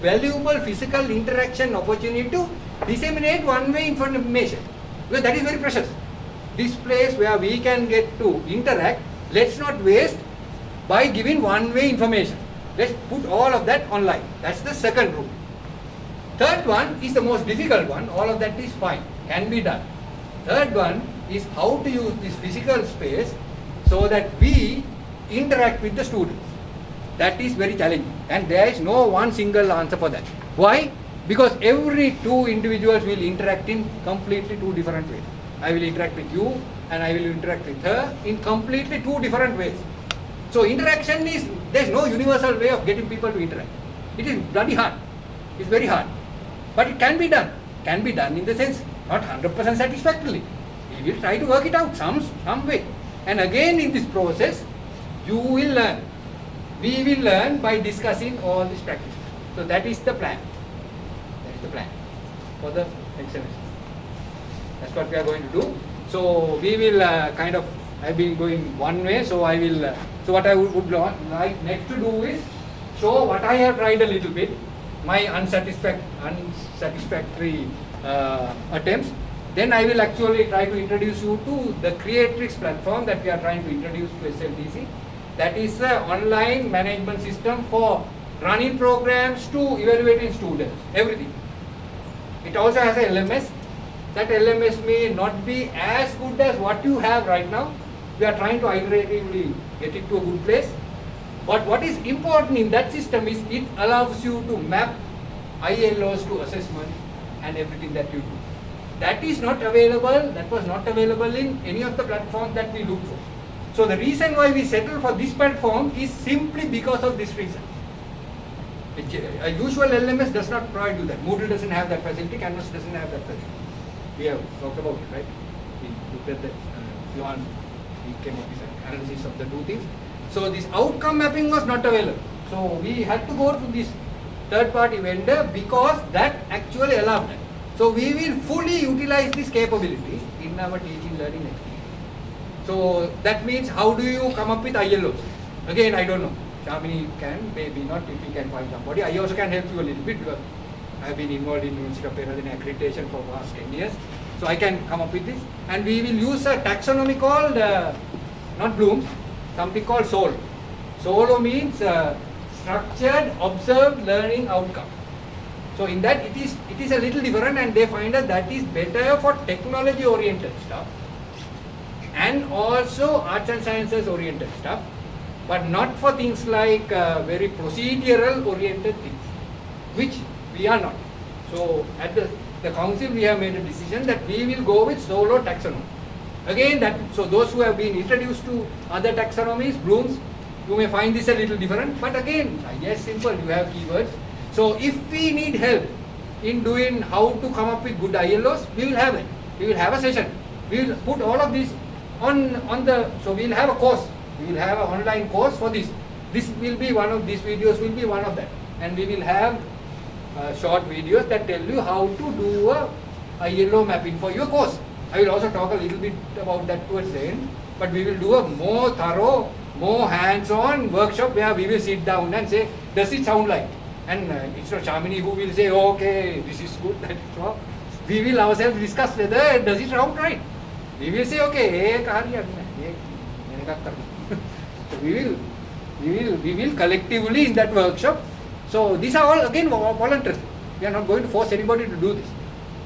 Speaker 4: valuable physical interaction opportunity to disseminate one-way information. Because that is very precious. This place where we can get to interact, let's not waste by giving one-way information. Let's put all of that online. That's the second rule. Third one is the most difficult one. All of that is fine, can be done. Third one is how to use this physical space so that we interact with the students. That is very challenging and there is no one single answer for that. Why? Because every 2 individuals will interact in completely 2 different ways. I will interact with you and I will interact with her in completely 2 different ways. So interaction is, there is no universal way of getting people to interact. It is bloody hard. It's very hard. But it can be done. Can be done in the sense, not 100% satisfactorily. We will try to work it out some way. And again in this process, you will learn. We will learn by discussing all these practices. So that is the plan. That is the plan for the next semester. That's what we are going to do. So we will I've been going one way, so I will, so what I would like next to do is show what I have tried a little bit, my unsatisfactory attempts. Then I will actually try to introduce you to the Creatrix platform that we are trying to introduce to SLTC. That is the online management system for running programs to evaluating students, everything. It also has a LMS. That LMS may not be as good as what you have right now. We are trying to iteratively get it to a good place. But what is important in that system is it allows you to map ILOs to assessment and everything that you do. That is not available, that was not available in any of the platforms that we look for. So the reason why we settle for this platform is simply because of this reason. A usual LMS does not provide you that. Moodle doesn't have that facility, Canvas doesn't have that facility. We have talked about it, right? We looked at the we came up with an analysis of the two things. So this outcome mapping was not available. So we had to go to this third-party vendor because that actually allowed that. So we will fully utilize this capability in our teaching learning experience. So that means how do you come up with ILOs? Again, I don't know. Shamini can, maybe not, if we can find somebody. I also can help you a little bit because I have been involved in University of Peradeniya accreditation for the past 10 years. So I can come up with this. And we will use a taxonomy called, not Bloom's, something called SOLO. SOLO means structured observed learning outcome. So in that it is a little different, and they find that is better for technology oriented stuff and also arts and sciences oriented stuff, but not for things like very procedural oriented things, which we are not. So at the council we have made a decision that we will go with SOLO taxonomy. Again, so those who have been introduced to other taxonomies, Bloom's, you may find this a little different, but again, yes, simple, you have keywords. So if we need help in doing how to come up with good ILOs, we will have it. We will have a session. We will put all of this on the, so we will have a course. We will have an online course for this. This will be one of these videos, will be one of that. And we will have short videos that tell you how to do a ILO mapping for your course. I will also talk a little bit about that towards the end, but we will do a more thorough, more hands-on workshop where we will sit down and say, does it sound like? And it's not Shamini who will say, oh, okay, this is good, that is wrong. We will ourselves discuss whether does it sound right. We will say, okay, so we will collectively in that workshop. So these are all again voluntary. We are not going to force anybody to do this.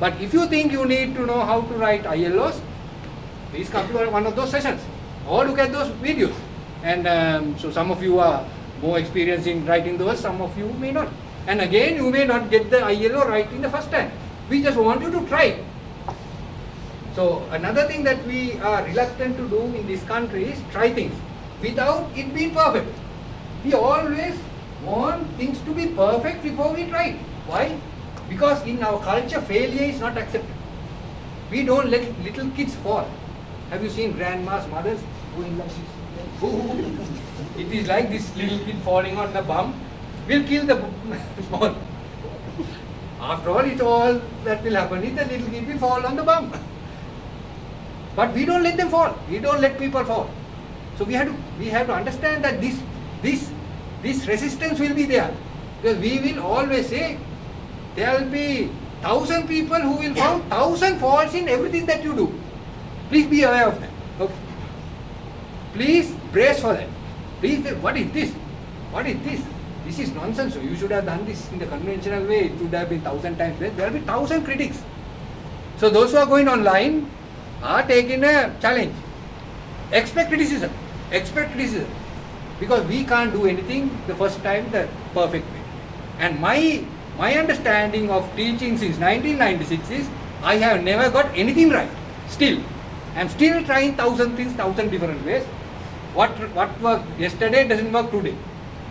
Speaker 4: But if you think you need to know how to write ILOs, please come to one of those sessions or look at those videos. And so some of you are more experienced in writing those, some of you may not. And again, you may not get the ILO right in the first time. We just want you to try. So another thing that we are reluctant to do in this country is try things without it being perfect. We always want things to be perfect before we try. Why? Because in our culture, failure is not accepted. We don't let little kids fall. Have you seen grandmas, mothers doing like this? It is like this little kid falling on the bum will kill the small. After all, it's all that will happen is the little kid will fall on the bum. But we don't let them fall. We don't let people fall. So we have to understand that this resistance will be there. Because we will always say there will be 1,000 people who will find 1,000 faults in everything that you do. Please be aware of that. Okay. Please brace for that. Please, what is this? What is this? This is nonsense. So you should have done this in the conventional way. It should have been 1,000 times less. There will be 1,000 critics. So those who are going online are taking a challenge. Expect criticism. Expect criticism. Because we can't do anything the first time the perfect way. And my understanding of teaching since 1996 is I have never got anything right. Still. I'm still trying 1,000 things, 1,000 different ways. What worked yesterday doesn't work today.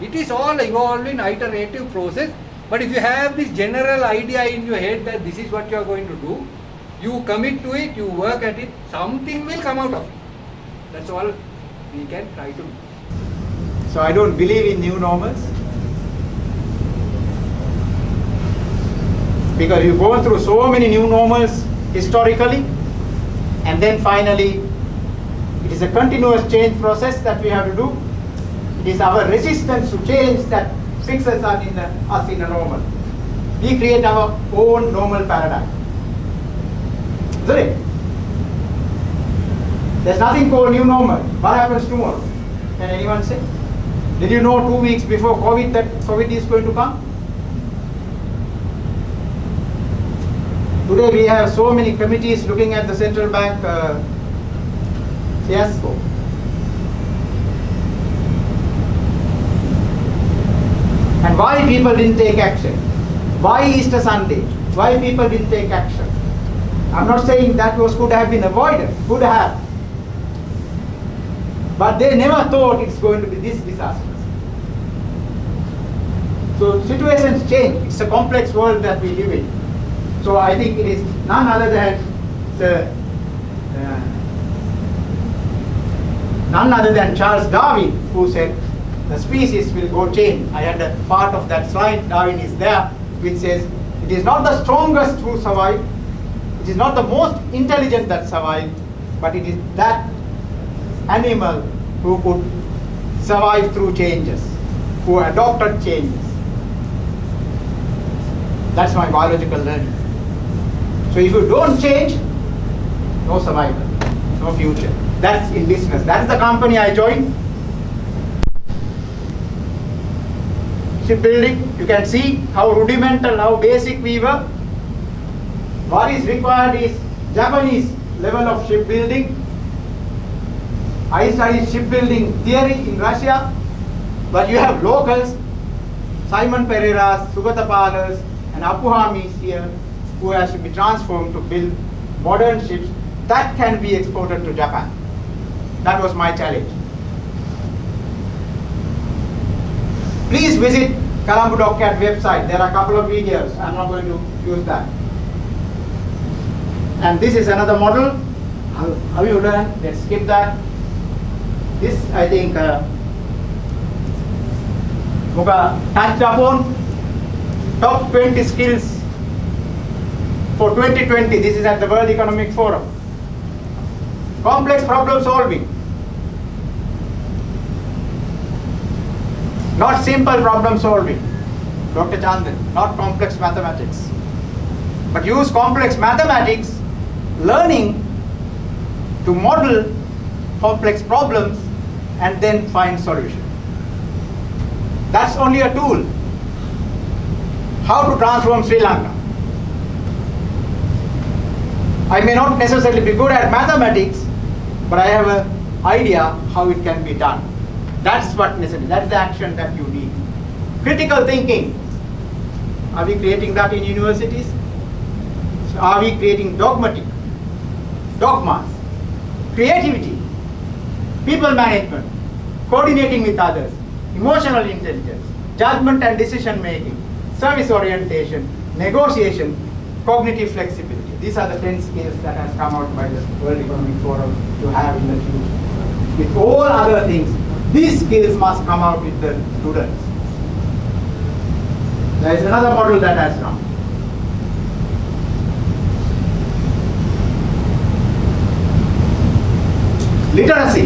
Speaker 4: It is all evolving iterative process. But if you have this general idea in your head that this is what you are going to do, you commit to it, you work at it, something will come out of it. That's all we can try to do.
Speaker 5: So I don't believe in new normals. Because you've gone through so many new normals historically, and then finally it is a continuous change process that we have to do. It is our resistance to change that fixes us in a normal. We create our own normal paradigm. Isn't it? There's nothing called new normal. What happens tomorrow? Can anyone say? Did you know 2 weeks before COVID that COVID is going to come? Today we have so many committees looking at the central bank fiasco. And why people didn't take action? Why Easter Sunday? Why people didn't take action? I'm not saying that could have been avoided, could have. But they never thought it's going to be this disastrous. So situations change. It's a complex world that we live in. So I think it is none other than Charles Darwin who said the species will go change. I had a part of that slide, Darwin is there, which says it is not the strongest who survive, it is not the most intelligent that survive, but it is that animal who could survive through changes, who adopted changes. That's my biological learning. So if you don't change, no survival, no future. That's in business. That's the company I joined. Shipbuilding, you can see how rudimental, how basic we were. What is required is Japanese level of shipbuilding. I studied shipbuilding theory in Russia, but you have locals, Simon Pereiras, Sugata Palas, and Apuhamis here, who has to be transformed to build modern ships that can be exported to Japan. That was my challenge. Please visit Colombo DocCat website. There are a couple of videos. I'm not going to use that. And this is another model. How you learn? Let's skip that. This, I think, Muga touched upon top 20 skills for 2020. This is at the World Economic Forum. Complex problem solving. Not simple problem solving, Dr. Chandan, not complex mathematics. But use complex mathematics, learning to model complex problems and then find solution. That's only a tool. How to transform Sri Lanka. I may not necessarily be good at mathematics, but I have an idea how it can be done. That's what necessary. That's the action that you need. Critical thinking. Are we creating that in universities? So are we creating dogmas? Creativity, people management, coordinating with others, emotional intelligence, judgment and decision making, service orientation, negotiation, cognitive flexibility. These are the 10 skills that has come out by the World Economic Forum to have in the future. With all other things, these skills must come out with the students. There is another model that has come. Literacy,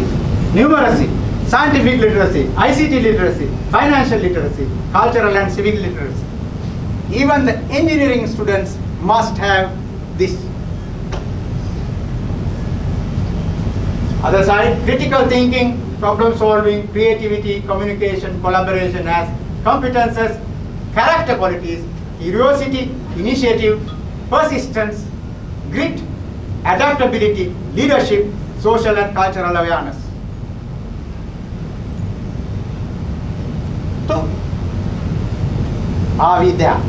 Speaker 5: numeracy, scientific literacy, ICT literacy, financial literacy, cultural and civic literacy. Even the engineering students must have this. Other side, critical thinking, problem solving, creativity, communication, collaboration as competences, character qualities, curiosity, initiative, persistence, grit, adaptability, leadership, social and cultural awareness. So, are we there?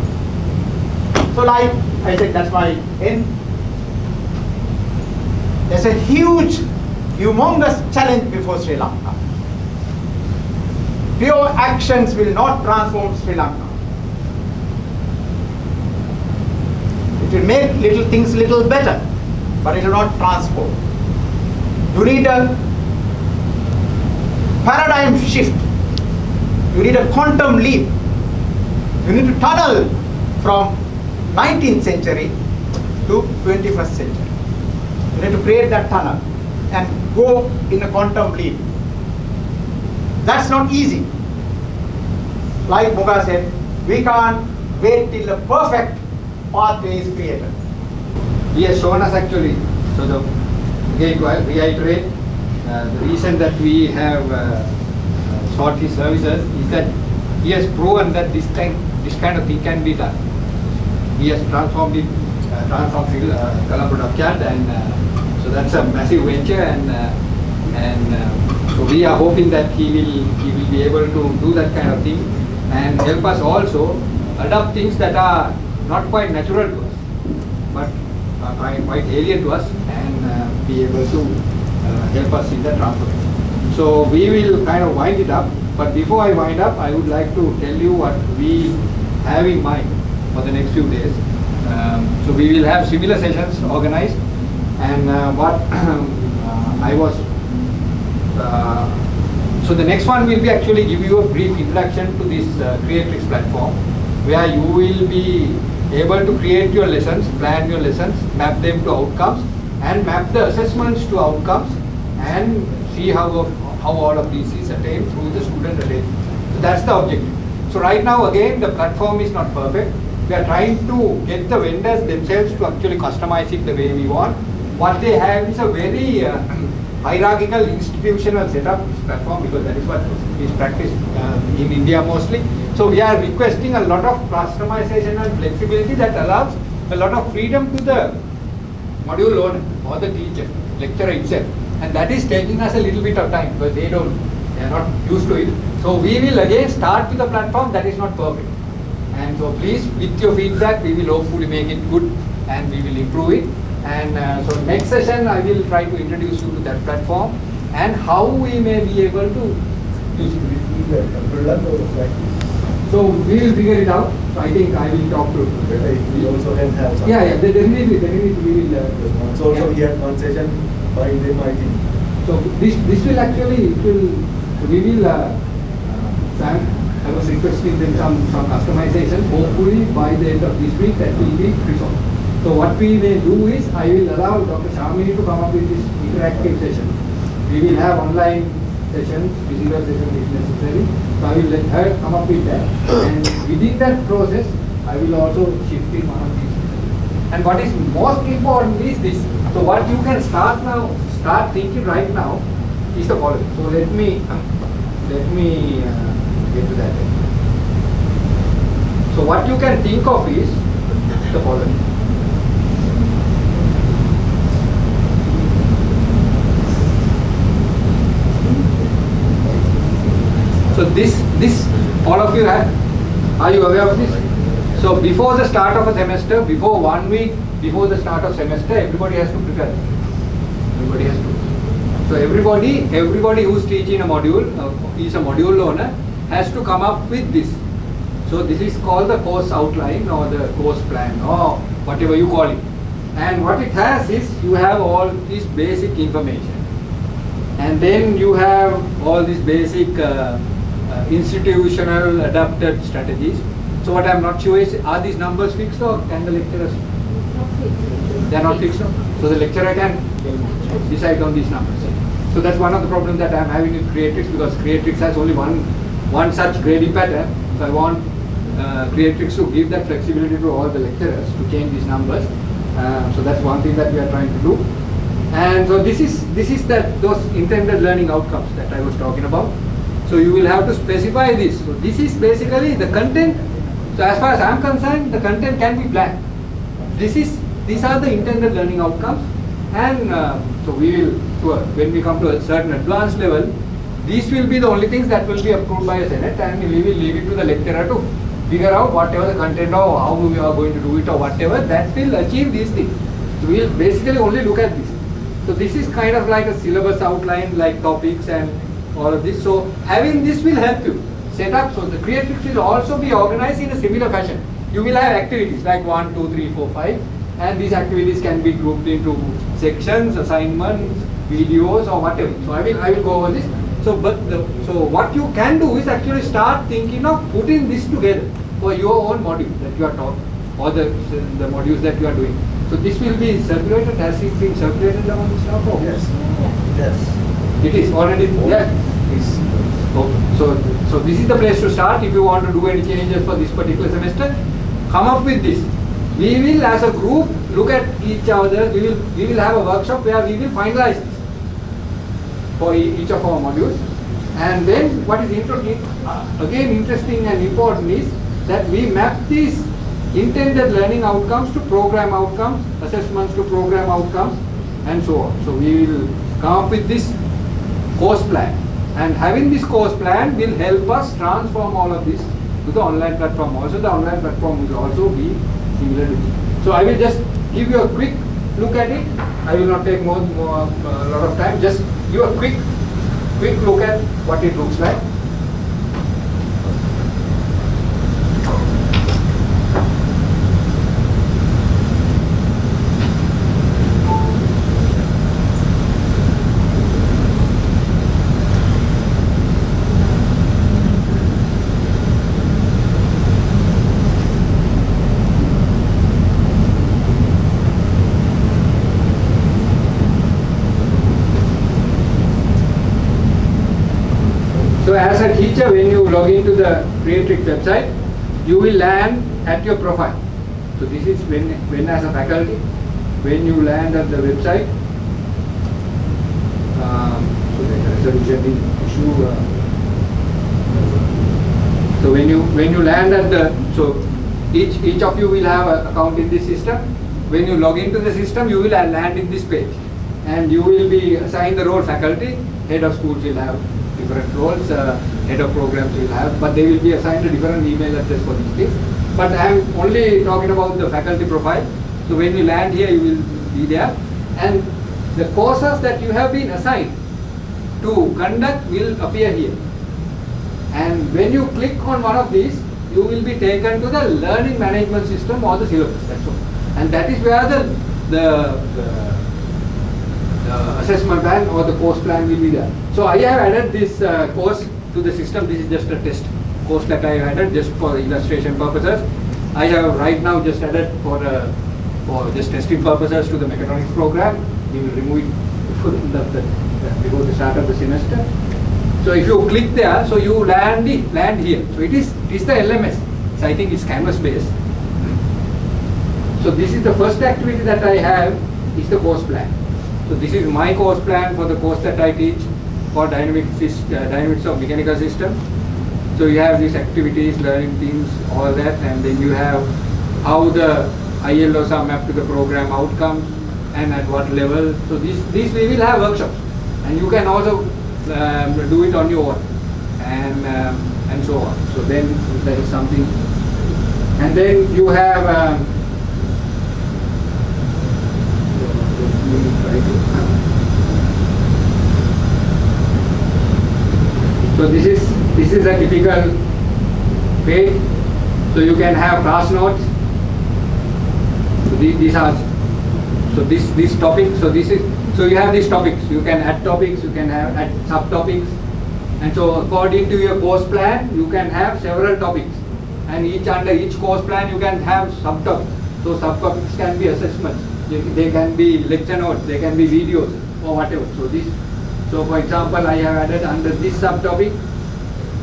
Speaker 5: So like I said, that's my end. There's a huge, humongous challenge before Sri Lanka. pure actions will not transform Sri Lanka. It will make little things little better, but it will not transform. You need a paradigm shift. You need a quantum leap. You need to tunnel from 19th century to 21st century. You need to create that tunnel and go in a quantum leap. That's not easy. Like Muga said, we can't wait till the perfect pathway is created.
Speaker 2: He has shown us actually, so again to reiterate, the reason that we have sought his services is that he has proven that this kind of thing can be done. He has transformed Colombo Dockyard, and so that's a massive venture, and so we are hoping that he will be able to do that kind of thing and help us also adopt things that are not quite natural to us, but are quite alien to us, and be able to help us in the transformation. So we will kind of wind it up, but before I wind up, I would like to tell you what we have in mind for the next few days. So we will have similar sessions organized, and what I was so the next one will be actually give you a brief introduction to this Creatrix platform, where you will be able to create your lessons, plan your lessons, map them to outcomes, and map the assessments to outcomes, and see how all of these is attained through the student attainment. So that's the objective. So right now again the platform is not perfect. We are trying to get the vendors themselves to actually customize it the way we want. What they have is a very hierarchical institutional setup, this platform, because that is what is practiced in India mostly. So we are requesting a lot of customization and flexibility that allows a lot of freedom to the module owner or the teacher, lecturer itself. And that is taking us a little bit of time because they are not used to it. So we will again start with a platform that is not perfect. And so please, with your feedback, we will hopefully make it good and we will improve it. And so next session, I will try to introduce you to that platform and how we may be able to use it. So we will figure it out. So I think I will talk to.
Speaker 6: We also can have some.
Speaker 2: Yeah, definitely we will.
Speaker 6: So also we had one session by them, I think.
Speaker 2: So this will actually we will. Sam, I was requesting them some customization. Hopefully by the end of this week that will be resolved. So what we may do is I will allow Dr. Shamini to come up with this interactive session. We will have online sessions, physical sessions if necessary. So I will let her come up with that. And within that process, I will also shift in one of these. And what is most important is this. So what you can start thinking right now is the following. So let me get to that. So what you can think of is the following. So this all of you are you aware of this? So before the start of a semester, before 1 week before the start of semester, everybody has to prepare. Everybody has to. So everybody who's teaching a module, is a module owner, has to come up with this. So this is called the course outline or the course plan or whatever you call it. And what it has is you have all this basic information. And then you have all these basic institutional adapted strategies. So what I'm not sure is, are these numbers fixed or can the lecturers? They are not fixed. So the lecturer can decide on these numbers. So that's one of the problems that I'm having with Creatrix, because Creatrix has only one such grading pattern. So I want Creatrix to give that flexibility to all the lecturers to change these numbers. So that's one thing that we are trying to do. And so this is those intended learning outcomes that I was talking about. So you will have to specify this. So this is basically the content. So as far as I'm concerned, the content can be blank. These are the intended learning outcomes. And so we will, when we come to a certain advanced level, these will be the only things that will be approved by a Senate, and we will leave it to the lecturer to figure out whatever the content or how we are going to do it or whatever that will achieve these things. So we will basically only look at this. So this is kind of like a syllabus outline, like topics and all of this. So having this will help you.
Speaker 4: set up. So the Creatrix will also be organized in a similar fashion. You will have activities like 1, 2, 3, 4, 5, and these activities can be grouped into sections, assignments, videos, or whatever. So I will go over this. So what you can do is actually start thinking of putting this together for your own module that you are taught, or the modules that you are doing. So this will be circulated. Has it been circulated among the staff? Or?
Speaker 6: Yes. Yes.
Speaker 4: It is already there.
Speaker 6: Yes.
Speaker 4: Okay. So this is the place to start. If you want to do any changes for this particular semester, come up with this. We will, as a group, look at each other. We will have a workshop where we will finalize this for each of our modules. And then what is interesting and important is that we map these intended learning outcomes to program outcomes, assessments to program outcomes, and so on. So we will come up with this course plan. And having this course plan will help us transform all of this to the online platform. Also, the online platform will also be similar to this. So I will just give you a quick look at it. I will not take a lot of time. Just give a quick look at what it looks like. So as a teacher, when you log into the Creatrix website, you will land at your profile. So this is when as a faculty, when you land at the website, so there's a resolution issue. So when you land at the, so each of you will have an account in this system. When you log into the system, you will land in this page, and you will be assigned the role faculty. Head of schools will have different roles, head of programs will have, but they will be assigned a different email address for these things. But I am only talking about the faculty profile. So when you land here, you will be there, and the courses that you have been assigned to conduct will appear here. And when you click on one of these, you will be taken to the learning management system or the syllabus. That's all. And that is where the assessment plan or the course plan will be there. So I have added this course to the system. This is just a test course that I have added just for illustration purposes. I have right now just added for just testing purposes to the mechatronics program. We will remove it before the start of the semester. So if you click there, so you land here. So it is the LMS. So I think it's canvas based. So this is the first activity that I have is the course plan. So this is my course plan for the course that I teach for dynamics of mechanical systems. So you have these activities, learning themes, all that, and then you have how the ILOs are mapped to the program outcomes and at what level. So these we will have workshops, and you can also do it on your own, and so on. So then that is something, and then you have. So this is a typical page. So you can have class notes. So these are this topic. So you have these topics. You can add topics. You can add subtopics, and so according to your course plan, you can have several topics. And under each course plan, you can have subtopics. So subtopics can be assessments. They can be lecture notes, they can be videos or whatever. So for example, I have added under this subtopic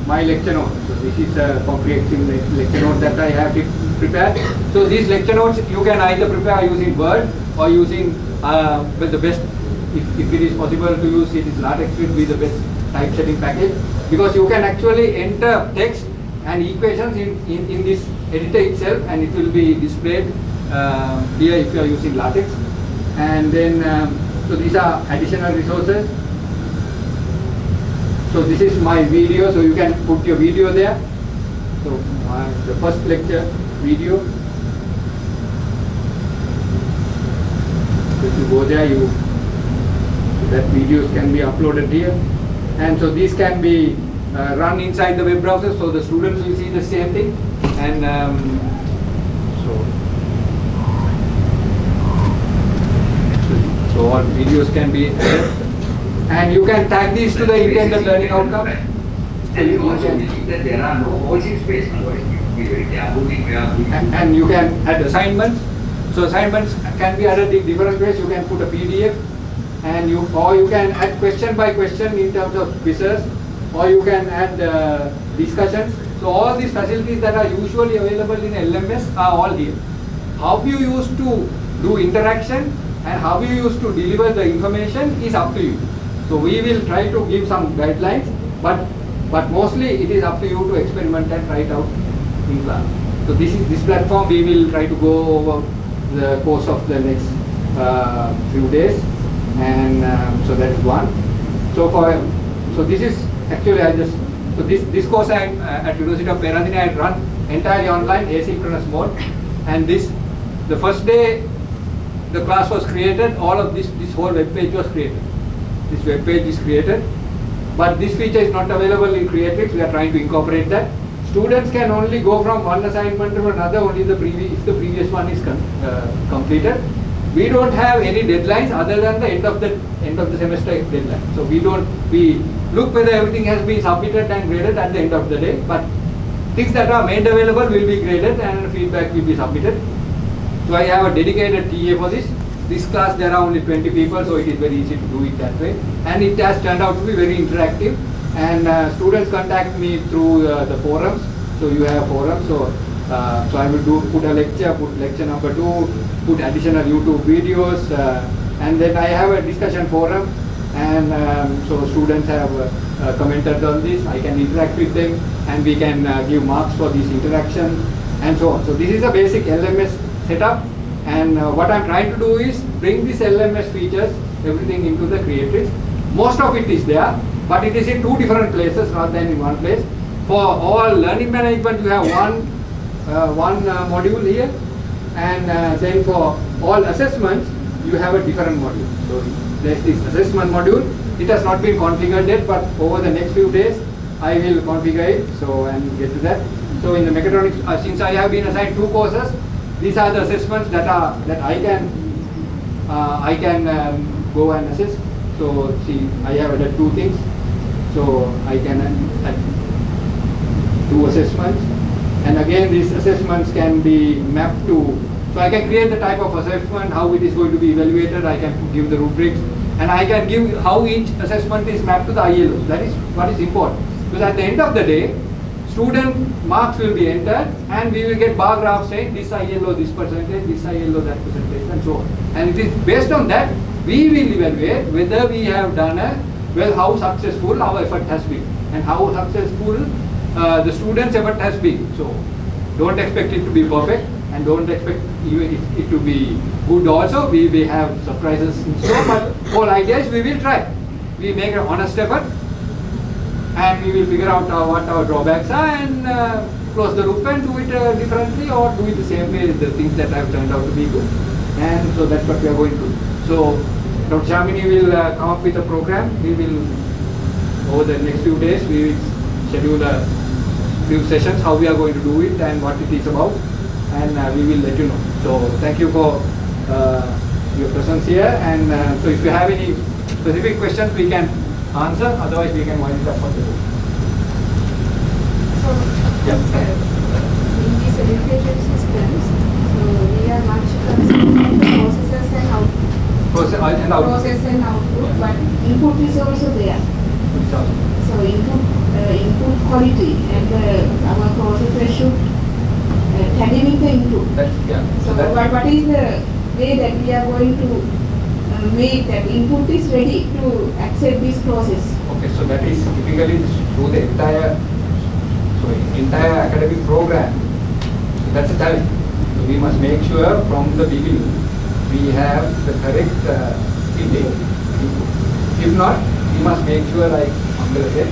Speaker 4: my lecture note. So this is a comprehensive lecture note that I have prepared. So these lecture notes you can either prepare using Word or using, well, the best, if it is possible to use it, is LaTeX will be the best typesetting package, because you can actually enter text and equations in this editor itself, and it will be displayed here if you are using LaTeX. And then so these are additional resources. So this is my video, so you can put your video there. So the first lecture video. So if you go there, that videos can be uploaded here, and so these can be run inside the web browser, so the students will see the same thing. And so all videos can be added. And you can tag these to the intended learning outcome.
Speaker 7: And you also believe that there are no holes in space. Be very careful when we are doing.
Speaker 4: And you can add assignments. So assignments can be added in different ways. You can put a PDF, and you can add question by question in terms of quizzes, or you can add discussions. So all these facilities that are usually available in LMS are all here. How you used to do interaction and how you used to deliver the information is up to you. So we will try to give some guidelines, but mostly it is up to you to experiment and try it out in class. So this platform we will try to go over the course of the next few days, and so that is one. So this is actually this course I at University of Peradeniya I run entirely online, asynchronous mode, and the first day the class was created, all of this whole web page was created. This web page is created, but this feature is not available in Creatrix. We are trying to incorporate that. Students can only go from one assignment to another only if the previous one is completed. We don't have any deadlines other than the end of the semester deadline. So we look whether everything has been submitted and graded at the end of the day, but things that are made available will be graded and feedback will be submitted. So I have a dedicated TA for this. This class there are only 20 people, so it is very easy to do it that way. And it has turned out to be very interactive. And students contact me through the forums. So you have forums. So I will put a lecture, put lecture number 2, put additional YouTube videos, and then I have a discussion forum. And so students have commented on this. I can interact with them, and we can give marks for these interactions and so on. So this is a basic LMS setup, and what I'm trying to do is bring these LMS features, everything into the Creatrix. Most of it is there, but it is in 2 different places rather than in one place. For all learning management, you have one module here, and then for all assessments, you have a different module. So there's this assessment module. It has not been configured yet, but over the next few days, I will configure it. So and get to that. So in the mechatronics, since I have been assigned 2 courses, these are the assessments that I can go and assess. So see, I have added 2 things. So I can add 2 assessments, and again these assessments can be mapped to. So I can create the type of assessment, how it is going to be evaluated. I can give the rubrics, and I can give how each assessment is mapped to the ILO. That is what is important, because at the end of the day, student marks will be entered, and we will get bar graphs saying this ILO, this percentage, this ILO, that percentage, and so on. And it is based on that we will evaluate whether we have done how successful our effort has been, and how successful the student's effort has been. So don't expect it to be perfect, and don't expect even it to be good also. We have surprises in store, but whole idea is we will try. We make an honest effort, and we will figure out what our drawbacks are, and close the loop and do it differently, or do it the same way, the things that have turned out to be good. And so that's what we are going to do. So Dr. Shamini will come up with a program. We will, over the next few days, we will schedule a few sessions, how we are going to do it and what it is about, and we will let you know. So thank you for your presence here, and so if you have any specific questions, we can answer, otherwise we can wind it up for the day.
Speaker 8: So,
Speaker 4: Yeah.
Speaker 8: in these education systems, so we are much concerned on the processes and output. Process and output, but input is also there. So input quality, and our processes should tag in with the input. So what is the way that we are going to make that input is ready to accept this process?
Speaker 4: Okay, so that is typically through the entire academic program. So that's a challenge. So we must make sure from the beginning we have the correct intake. If not, we must make sure, like Mangal said,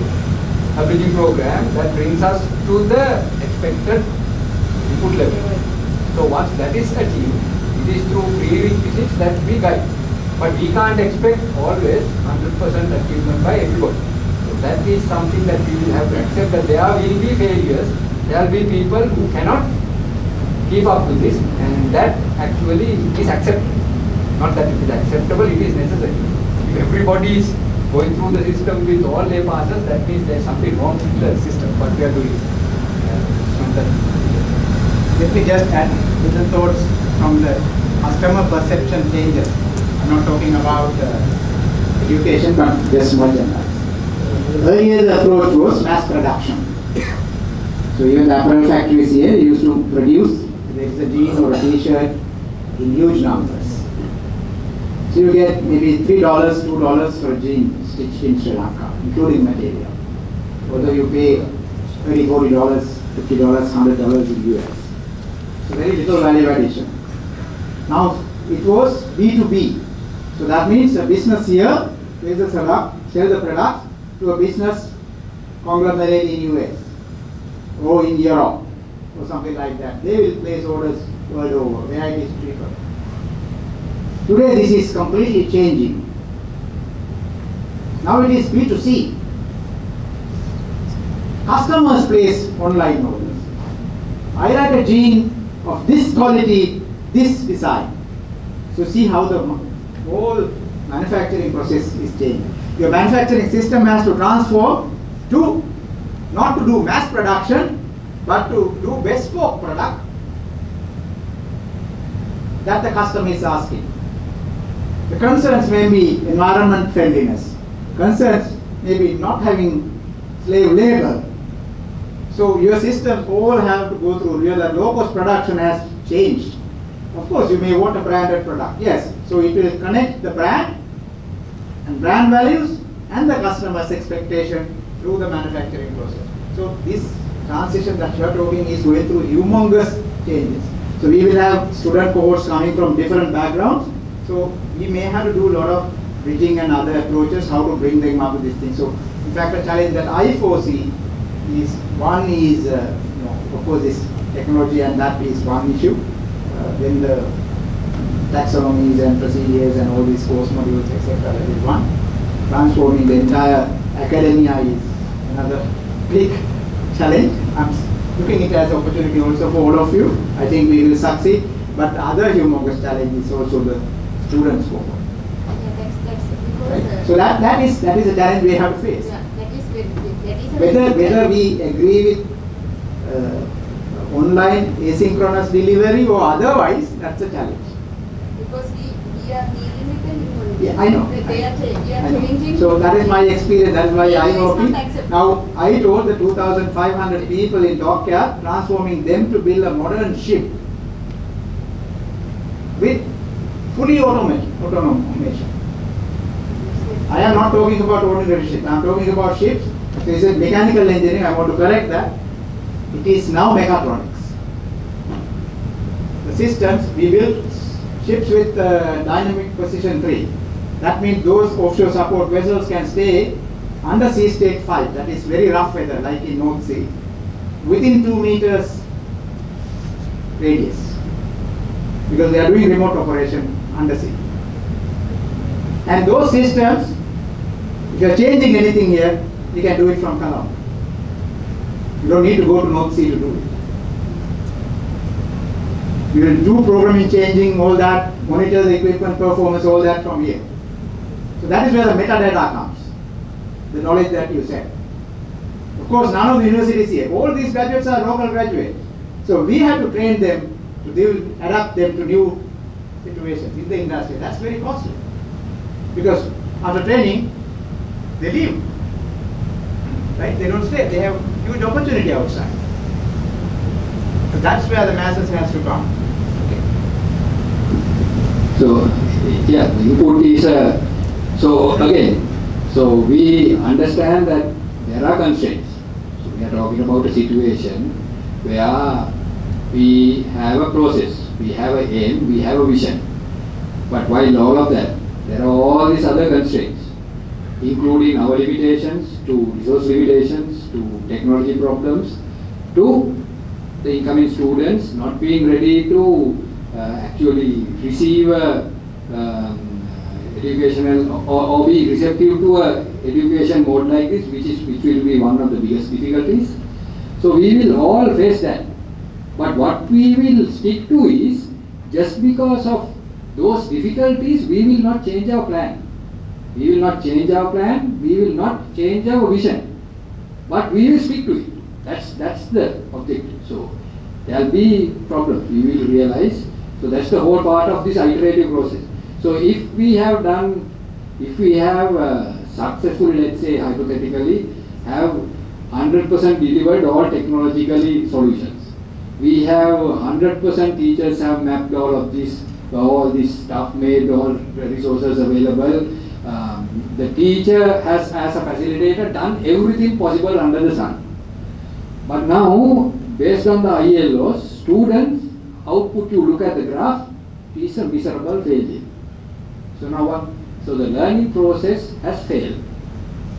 Speaker 4: a bridging program that brings us to the expected input level. So once that is achieved, it is through prerequisites that we guide. But we can't expect always 100% achievement by everybody. So
Speaker 2: that is something that we will have to accept, that there will be failures, there will be people who cannot keep up with this, and that actually is acceptable. Not that it is acceptable, it is necessary. If everybody is going through the system with all their passes, that means there is something wrong with the system, what we are doing. It's not that.
Speaker 5: Let me just add little thoughts from the customer perception changes. I'm not talking about education, but just more general. Earlier the approach was mass production. So even the apparel factories here used to produce, there is a jean or a t-shirt in huge numbers. So you get maybe $3, $2 for a jean stitched in Sri Lanka, including material. Although you pay $30, $40, $50, $100 in US. So very little value addition. Now it was B2B. So that means a business here places a product, sell the product to a business conglomerate in US or in Europe or something like that. They will place orders world over where it is cheaper. Today this is completely changing. Now it is B2C. Customers place online orders. I like a jean of this quality, this design. So see how the whole manufacturing process is changing. Your manufacturing system has to transform to not to do mass production, but to do bespoke product that the customer is asking. The concerns may be environment friendliness. Concerns may be not having slave labor. So your systems all have to go through real and low-cost production has changed. Of course, you may want a branded product. Yes, so it will connect the brand and brand values and the customer's expectation through the manufacturing process. So this transition that you are talking is going through humongous changes. So we will have student cohorts coming from different backgrounds. So we may have to do a lot of bridging and other approaches, how to bring them up with this thing. So in fact, a challenge that I foresee is one is, of course, this technology, and that is one issue. Then the taxonomies and procedures and all these course modules, etc. That is one. Transforming the entire academia is another big challenge. I'm looking at it as an opportunity also for all of you. I think we will succeed. But the other humongous challenge is also the students' cohort.
Speaker 8: Yeah, that's because,
Speaker 5: Right? So that is a challenge we have to face.
Speaker 8: yeah, that is a
Speaker 5: Whether we agree with online asynchronous delivery or otherwise, that's a challenge.
Speaker 8: because we are dealing with the human beings.
Speaker 5: Yeah, I know.
Speaker 8: They are
Speaker 5: I know.
Speaker 8: changing.
Speaker 5: So that is my experience, that's why I
Speaker 8: It is
Speaker 5: know
Speaker 8: not
Speaker 5: it.
Speaker 8: acceptable.
Speaker 5: Now, I told the 2,500 people in Dockyard, transforming them to build a modern ship with fully automation. I am not talking about ordinary ships, I am talking about ships. So he said mechanical engineering, I want to correct that. It is now mechatronics. The systems, we build ships with dynamic position 3. That means those offshore support vessels can stay under sea state 5, that is very rough weather like in North Sea, within 2 meters radius, because they are doing remote operation under sea. And those systems, if you are changing anything here, you can do it from Colombo. You don't need to go to North Sea to do it. You will do programming, changing, all that, monitor the equipment performance, all that from here. So that is where the metadata comes, the knowledge that you said. Of course, none of the universities here, all these graduates are local graduates. So we have to train them to adapt them to new situations in the industry. That's very costly. Because after training, they leave. Right? They don't stay. They have huge opportunity outside. So that's where the masses has to come. Okay.
Speaker 2: So, yeah, the input is, so again, so we understand that there are constraints. So we are talking about a situation where we have a process, we have an aim, we have a vision. But while all of that, there are all these other constraints, including our limitations, to resource limitations, to technology problems, to the incoming students not being ready to actually receive
Speaker 9: educational or be receptive to a education mode like this, which will be one of the biggest difficulties. So we will all face that. But what we will stick to is, just because of those difficulties, we will not change our plan. We will not change our plan, we will not change our vision. But we will stick to it. That's the objective. So there will be problems, we will realize. So that's the whole part of this iterative process. So if we have successfully, let's say hypothetically, have 100% delivered all technologically solutions. We have 100% teachers have mapped all this stuff, made all the resources available. The teacher has, as a facilitator, done everything possible under the sun. But now, based on the ILOs, students' output, you look at the graph, is a miserable failure. So now what? So the learning process has failed.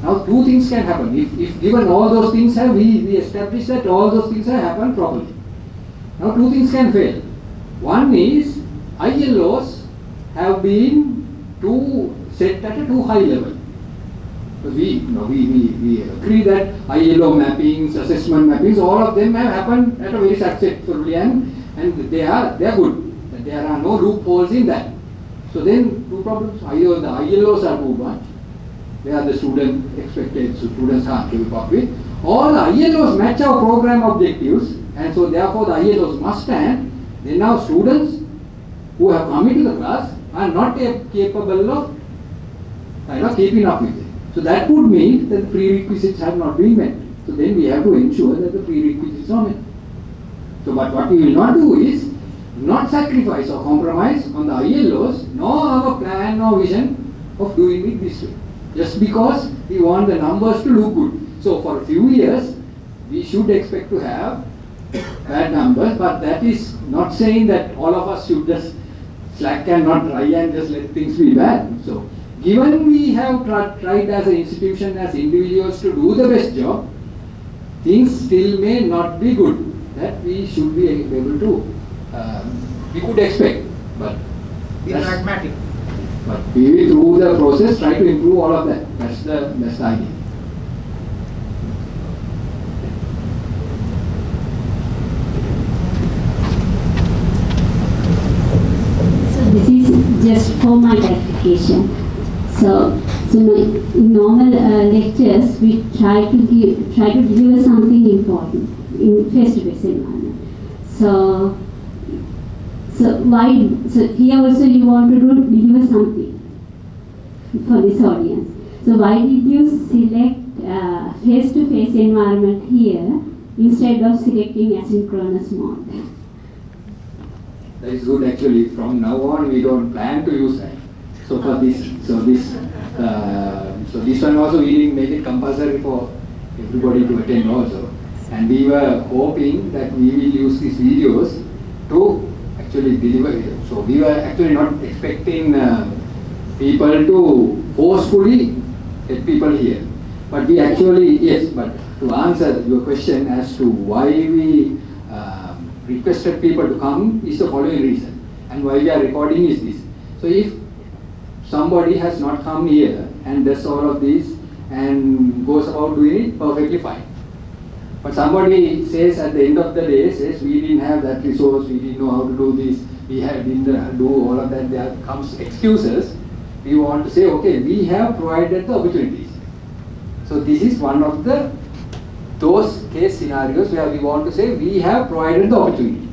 Speaker 9: Now two things can happen. If given all those things have, we establish that all those things have happened properly. Now two things can fail. One is ILOs have been set at a too high level. So we agree that ILO mappings, assessment mappings, all of them have happened at a very successfully and they are good. There are no loopholes in that. So then two problems. Either the ILOs are too much, where the student expected, so students can't keep up with, or the ILOs match our program objectives, and so therefore the ILOs must stand. Then now students who have come into the class are not capable of keeping up with it. So that would mean that the prerequisites have not been met. So then we have to ensure that the prerequisites are met. So but what we will not do is not sacrifice or compromise on the ILOs, nor our plan or vision of doing it this way. Just because we want the numbers to look good. So for a few years, we should expect to have bad numbers, but that is not saying that all of us should just slack and not try and just let things be bad. So given we have tried as an institution, as individuals to do the best job, things still may not be good. That we should be able to, we could expect, but
Speaker 5: be pragmatic.
Speaker 9: But we will through the process try to improve all of that. That's the best idea.
Speaker 10: So this is just for my clarification. So in normal lectures, we try to deliver something important in face-to-face environment. So here also you want to deliver something for this audience. So why did you select face-to-face environment here instead of selecting asynchronous mode?
Speaker 9: That is good actually. From now on, we don't plan to use that. So for this one also we didn't make it compulsory for everybody to attend also. And we were hoping that we will use these videos to actually deliver it. So we were actually not expecting people to forcefully get people here. But we actually, yes, but to answer your question as to why we requested people to come is the following reason. And why we are recording is this. So if somebody has not come here and does all of this and goes about doing it, perfectly fine. But somebody says at the end of the day, says we didn't have that resource, we didn't know how to do this, we didn't do all of that, there comes excuses. We want to say, okay, we have provided the opportunities. So this is one of those case scenarios where we want to say we have provided the opportunity.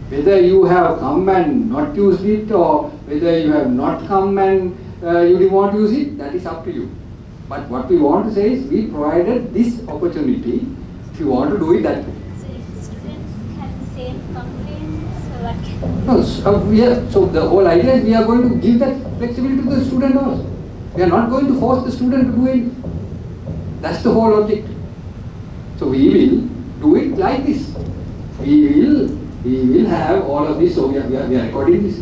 Speaker 9: Whether you have come and not used it, or whether you have not come and you didn't want to use it, that is up to you. But what we want to say is we provided this opportunity if you want to do it that way.
Speaker 10: So if students have the same complaints, so what can
Speaker 9: No, so the whole idea is we are going to give that flexibility to the student also. We are not going to force the student to do it. That's the whole objective. So we will do it like this. We will have all of this. So we are recording this.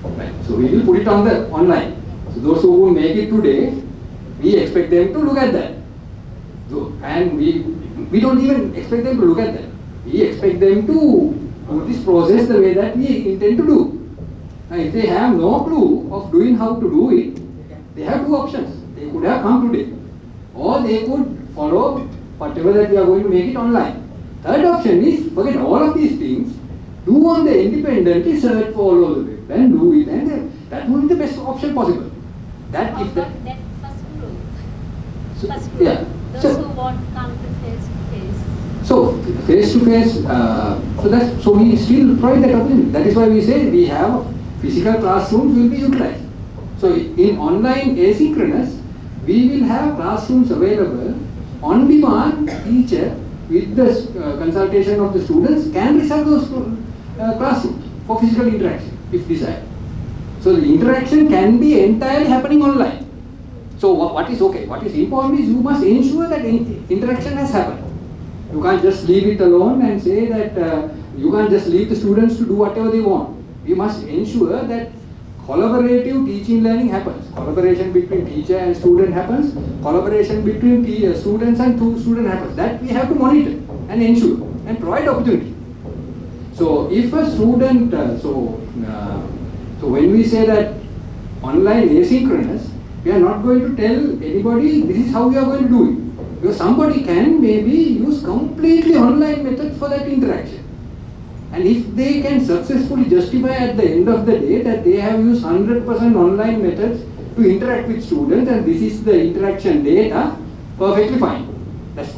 Speaker 9: Right. So we will put it on the online. So those who will make it today, we expect them to look at that. So, and we don't even expect them to look at that. We expect them to do this process the way that we intend to do. And if they have no clue of doing how to do it, they have two options. They could have come today, or they could follow whatever that we are going to make it online. Third option is forget all of these things, do on the independently search for all over the web and do it, and that would be the best option possible. That if that
Speaker 10: first group.
Speaker 9: So,
Speaker 10: First group.
Speaker 9: yeah.
Speaker 10: Those
Speaker 9: So-
Speaker 10: who won't come to face to face.
Speaker 9: So face to face, so we still provide that opportunity. That is why we say we have physical classrooms will be utilized. So in online asynchronous, we will have classrooms available on demand. Teacher with the consultation of the students can reserve those classrooms for physical interaction if desired. So the interaction can be entirely happening online. So what is okay? What is important is you must ensure that interaction has happened. You can't just leave it alone and say that you can't just leave the students to do whatever they want. We must ensure that collaborative teaching learning happens. Collaboration between teacher and student happens. Collaboration between students and student happens. That we have to monitor and ensure and provide opportunity. So if a student, so when we say that online asynchronous, we are not going to tell anybody this is how we are going to do it. Because somebody can maybe use completely online method for that interaction. And if they can successfully justify at the end of the day that they have used 100% online methods to interact with students and this is the interaction data, perfectly fine. That's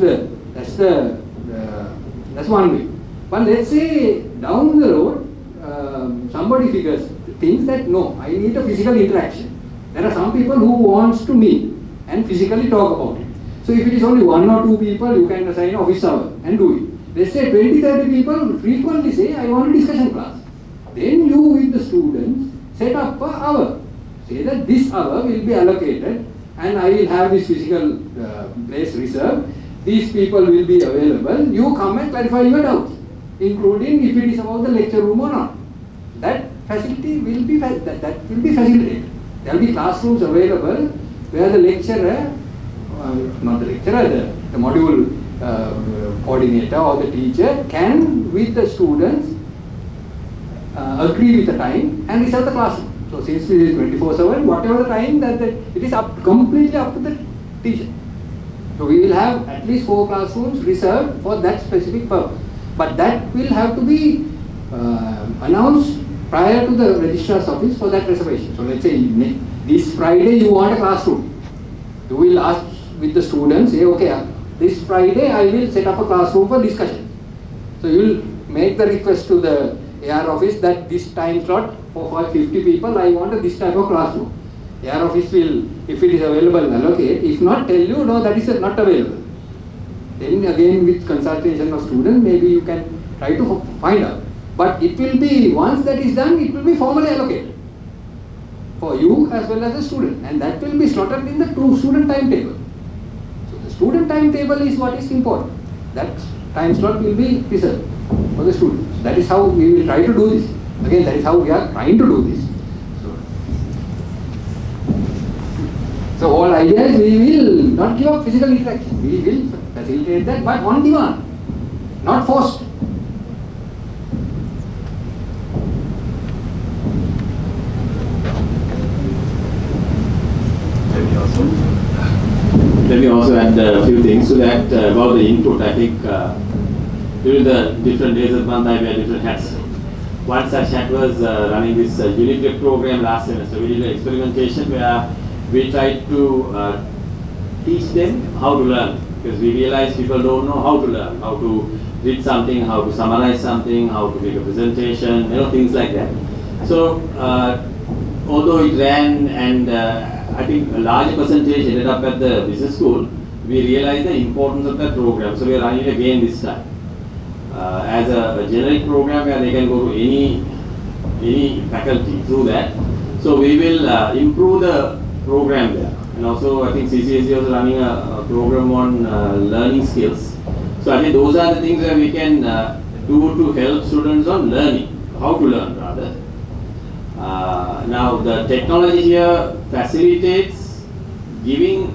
Speaker 9: one way. But let's say down the road, somebody thinks that no, I need a physical interaction. There are some people who wants to meet and physically talk about it. So if it is only 1 or 2 people, you can assign office hour and do it. Let's say 20-30 people frequently say, I want a discussion class. Then you with the students set up an hour. Say that this hour will be allocated and I will have this physical place reserved. These people will be available. You come and clarify your doubts, including if it is about the lecture room or not. That facility will be facilitated. There will be classrooms available where the lecturer, not the lecturer, the module coordinator or the teacher can with the students agree with the time and reserve the classroom. So since it is 24/7, whatever the time that it is completely up to the teacher. So we will have at least 4 classrooms reserved for that specific purpose. But that will have to be announced prior to the registrar's office for that reservation. So let's say this Friday you want a classroom. You will ask with the students, say okay, this Friday I will set up a classroom for discussion. So you will make the request to the AR office that this time slot for 50 people I want this type of classroom. AR office will, if it is available, allocate. If not, tell you no, that is not available. Then again with consultation of students, maybe you can try to find out. But it will be, once that is done, it will be formally allocated for you as well as the student, and that will be slotted in the student timetable. So the student timetable is what is important. That time slot will be reserved for the students. That is how we will try to do this. Again, that is how we are trying to do this. So whole idea is we will not give up physical interaction. We will facilitate that, but on demand, not forced.
Speaker 1: Let me also add a few things to that about the input. I think during the different days of the month I wear different hats. One such hat was running this UniPrep program last semester. We did an experimentation where we tried to teach them how to learn, because we realized people don't know how to learn, how to read something, how to summarize something, how to make a presentation, things like that. So although it ran and I think a large percentage ended up at the business school, we realized the importance of that program. So we are running it again this time as a generic program where they can go to any faculty through that. So we will improve the program there. And also I think CCSE was running a program on learning skills. So I think those are the things that we can do to help students on learning, how to learn rather. Now the technology here facilitates giving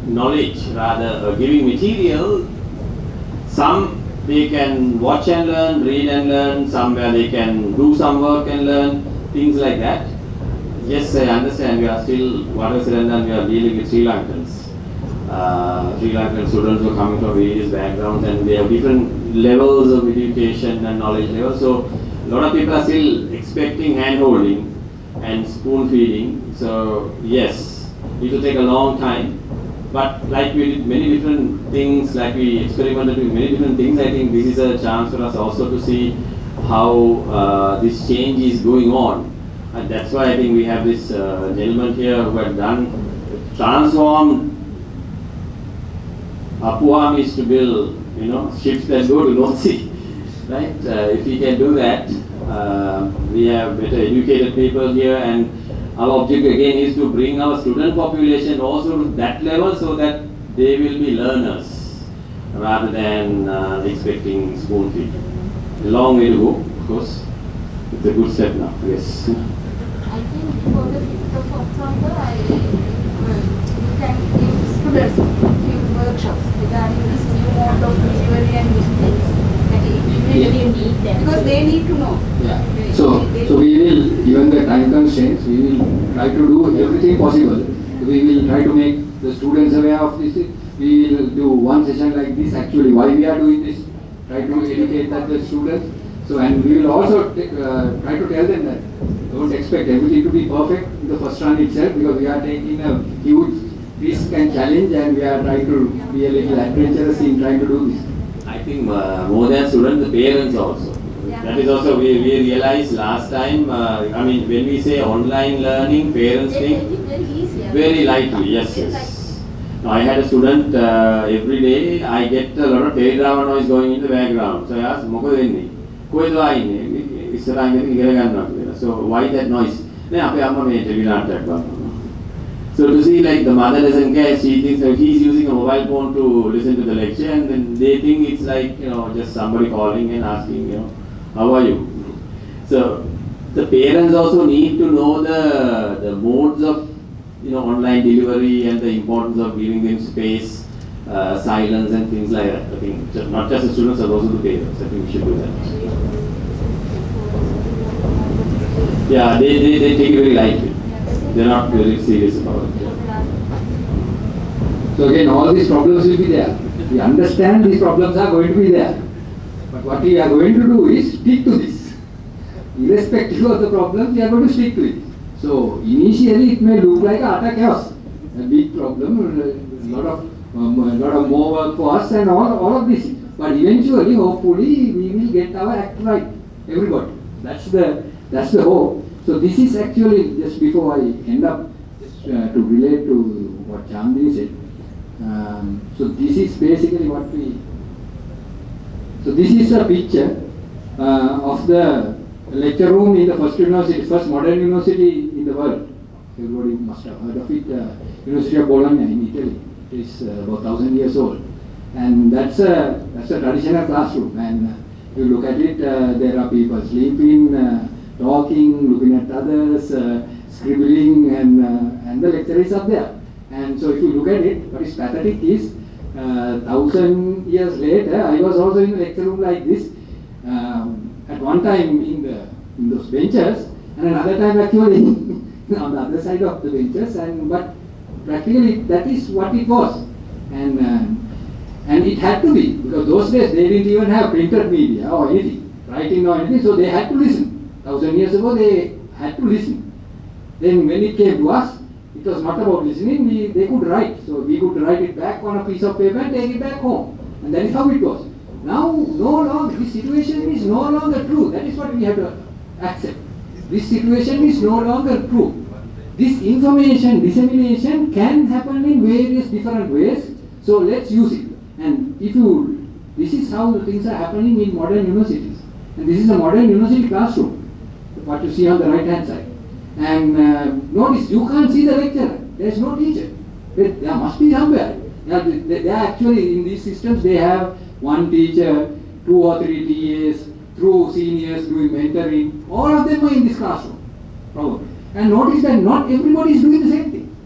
Speaker 1: knowledge rather, giving material. Some they can watch and learn, read and learn, some where they can do some work and learn. things like that. Yes, I understand we are still, whatever said and done, we are dealing with Sri Lankans. Sri Lankan students who are coming from various backgrounds and they have different levels of education and knowledge level. So a lot of people are still expecting hand-holding and spoon-feeding. So yes, it will take a long time. But like we did many different things, like we experimented with many different things, I think this is a chance for us also to see how this change is going on. And that's why I think we have this gentleman here who had transformed Apuam is to build, ships that go to North Sea, right? If we can do that, we have better educated people here, and our objective again is to bring our student population also to that level so that they will be learners rather than expecting spoon feed. A long way to go, of course. It's a good step now, yes.
Speaker 8: I think for the 5th of October, you can give students few workshops regarding this new mode of delivery and these things. That you need them. Because they need to know.
Speaker 9: Yeah. So we will, given the time constraints, we will try to do everything possible. We will try to make the students aware of this. We will do one session like this. Actually, why we are doing this? Try to educate the students. So, and we will also try to tell them that don't expect everything to be perfect in the first run itself, because we are taking a huge risk and challenge, and we are trying to be a little adventurous in trying to do this.
Speaker 1: I think more than students, the parents also.
Speaker 8: Yeah.
Speaker 1: That is also, we realized last time, I mean, when we say online learning, parents think
Speaker 8: very easy.
Speaker 1: very lightly, yes. Now, I had a student every day, I get a lot of teledrama noise going in the background. So I asked, මොකද වෙන්නේ? කොහෙද ආන්නේ? ඉස්සරහින් ඉගෙන ගන්නවා කියලා. So why that noise? නෑ අපේ අම්මා මේ ටෙලිනාට්ටයක් බලනවා. So to see like the mother doesn't care, she thinks that he's using a mobile phone to listen to the lecture, and then they think it's like, just somebody calling and asking, how are you? So the parents also need to know the modes of online delivery and the importance of giving them space, silence and things like that. I think not just the students but also the parents. I think we should do that. Yeah, they take it very lightly. They're not very serious about it.
Speaker 9: So again, all these problems will be there. We understand these problems are going to be there. But what we are going to do is stick to this. Irrespective of the problems, we are going to stick to it. So initially it may look like utter chaos, a big problem, a lot of more work for us and all of this. But eventually, hopefully, we will get our act right, everybody. That's the hope. So this is actually, just before I end up, just to relate to what Chandini said. So this is basically what we. So this is a picture of the lecture room in the first modern university in the world. Everybody must have heard of it. University of Bologna in Italy. It is about 1,000 years old, and that's a traditional classroom. And you look at it, there are people sleeping, talking, looking at others, scribbling, and the lecturer is up there. And so if you look at it, what is pathetic is 1,000 years later, I was also in a lecture room like this. At one time in those benches, and another time actually on the other side of the benches, but practically that is what it was, and it had to be, because those days they didn't even have printed media or anything, writing or anything, so they had to listen. 1,000 years ago they had to listen. Then when it came to us, it was not about listening, they could write, so we could write it back on a piece of paper and take it back home, and that is how it was. Now, no longer, this situation is no longer true. That is what we have to accept. This situation is no longer true. This information dissemination can happen in various different ways, so let's use it. And this is how the things are happening in modern universities. And this is a modern university classroom, what you see on the right hand side. And notice, you can't see the lecturer. There is no teacher. There must be somewhere. They are actually, in these systems, they have one teacher, 2 or 3 TAs, through seniors doing mentoring. All of them are in this classroom, probably. And notice that not everybody is doing the same thing.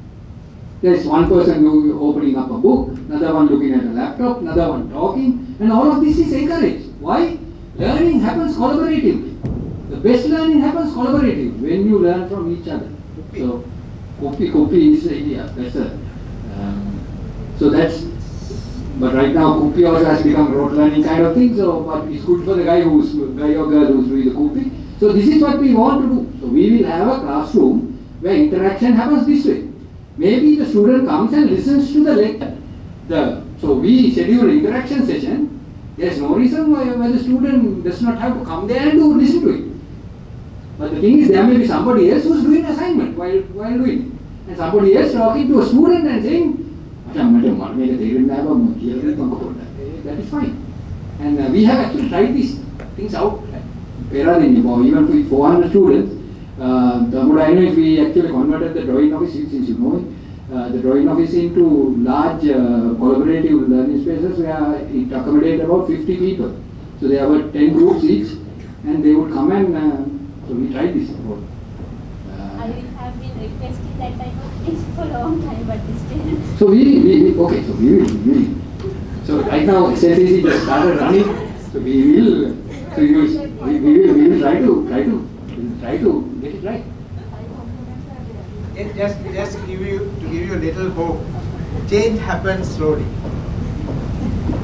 Speaker 9: There is one person opening up a book, another one looking at a laptop, another one talking, and all of this is encouraged. Why? Learning happens collaboratively. The best learning happens collaborative when you learn from each other. So, copy is that's a. So that's. But right now, copy also has become rote learning kind of thing. So, but it's good for the guy or girl who's doing the copy. So this is what we want to do. So we will have a classroom where interaction happens this way. Maybe the student comes and listens to the lecture. So we schedule an interaction session. There's no reason why the student does not have to come there and listen to it. But the thing is, there may be somebody else who's doing assignment while doing it. And somebody else talking to a student and saying, that is fine. And we have actually tried these things out. Even with 400 students, thermodynamics, we actually converted the drawing office, since you know it, the drawing office into large collaborative learning spaces where it accommodated about 50 people. So there were 10 groups each, and they would come and, so we tried this.
Speaker 10: I have been requesting that type of things for a long time, but still.
Speaker 9: So we will. So right now, SSCC just started running, so we will try to get it right.
Speaker 5: Just to give you a little hope, change happens slowly.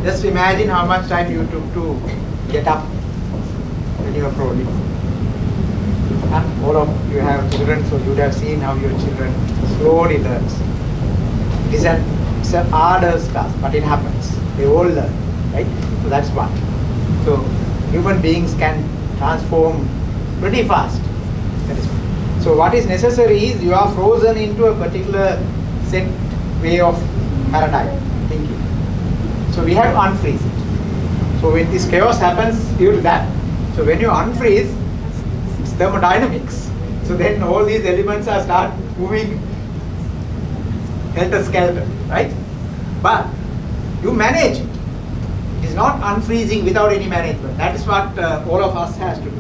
Speaker 5: Just imagine how much time you took to get up when you were crawling. And all of you have children, so you would have seen how your children slowly learns. It's an arduous task, but it happens. They all learn, right? So that's one. So human beings can transform pretty fast. That is one. So what is necessary is you are frozen into a particular set way of paradigm thinking. So we have to unfreeze it. So when this chaos happens due to that, so when you unfreeze, it's thermodynamics. So then all these elements are start moving helter-skelter, right? But you manage it. It is not unfreezing without any management. That is what all of us has to do.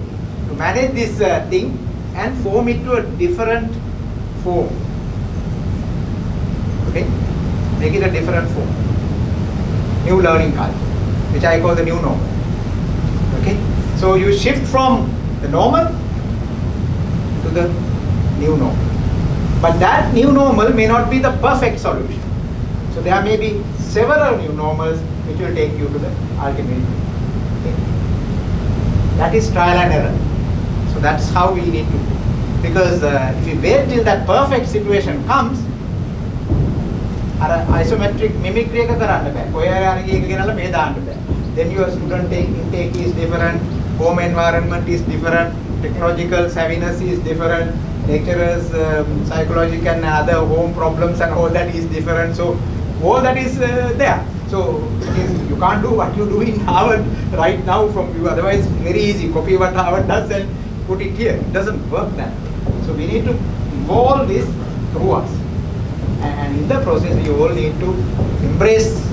Speaker 5: To manage this thing and form it to a different form. Okay? Make it a different form. New learning culture, which I call the new normal. Okay? So you shift from the normal to the new normal. But that new normal may not be the perfect solution. So there may be several new normals which will take you to the ultimate thing. That is trial and error. So that's how we need to do. Because if we wait till that perfect situation comes, isometric mimicry එක කරන්න බෑ. කොහේ හරි එක ගෙනල්ලා මේ දාන්න බෑ. Then your student intake is different, home environment is different, technological savviness is different, lecturers, psychological and other home problems and all that is different. So all that is there. So you can't do what you do in Harvard right now from you. Otherwise, very easy. Copy what Harvard does and put it here. It doesn't work that way. So we need to evolve this through us. And in the process, we all need to embrace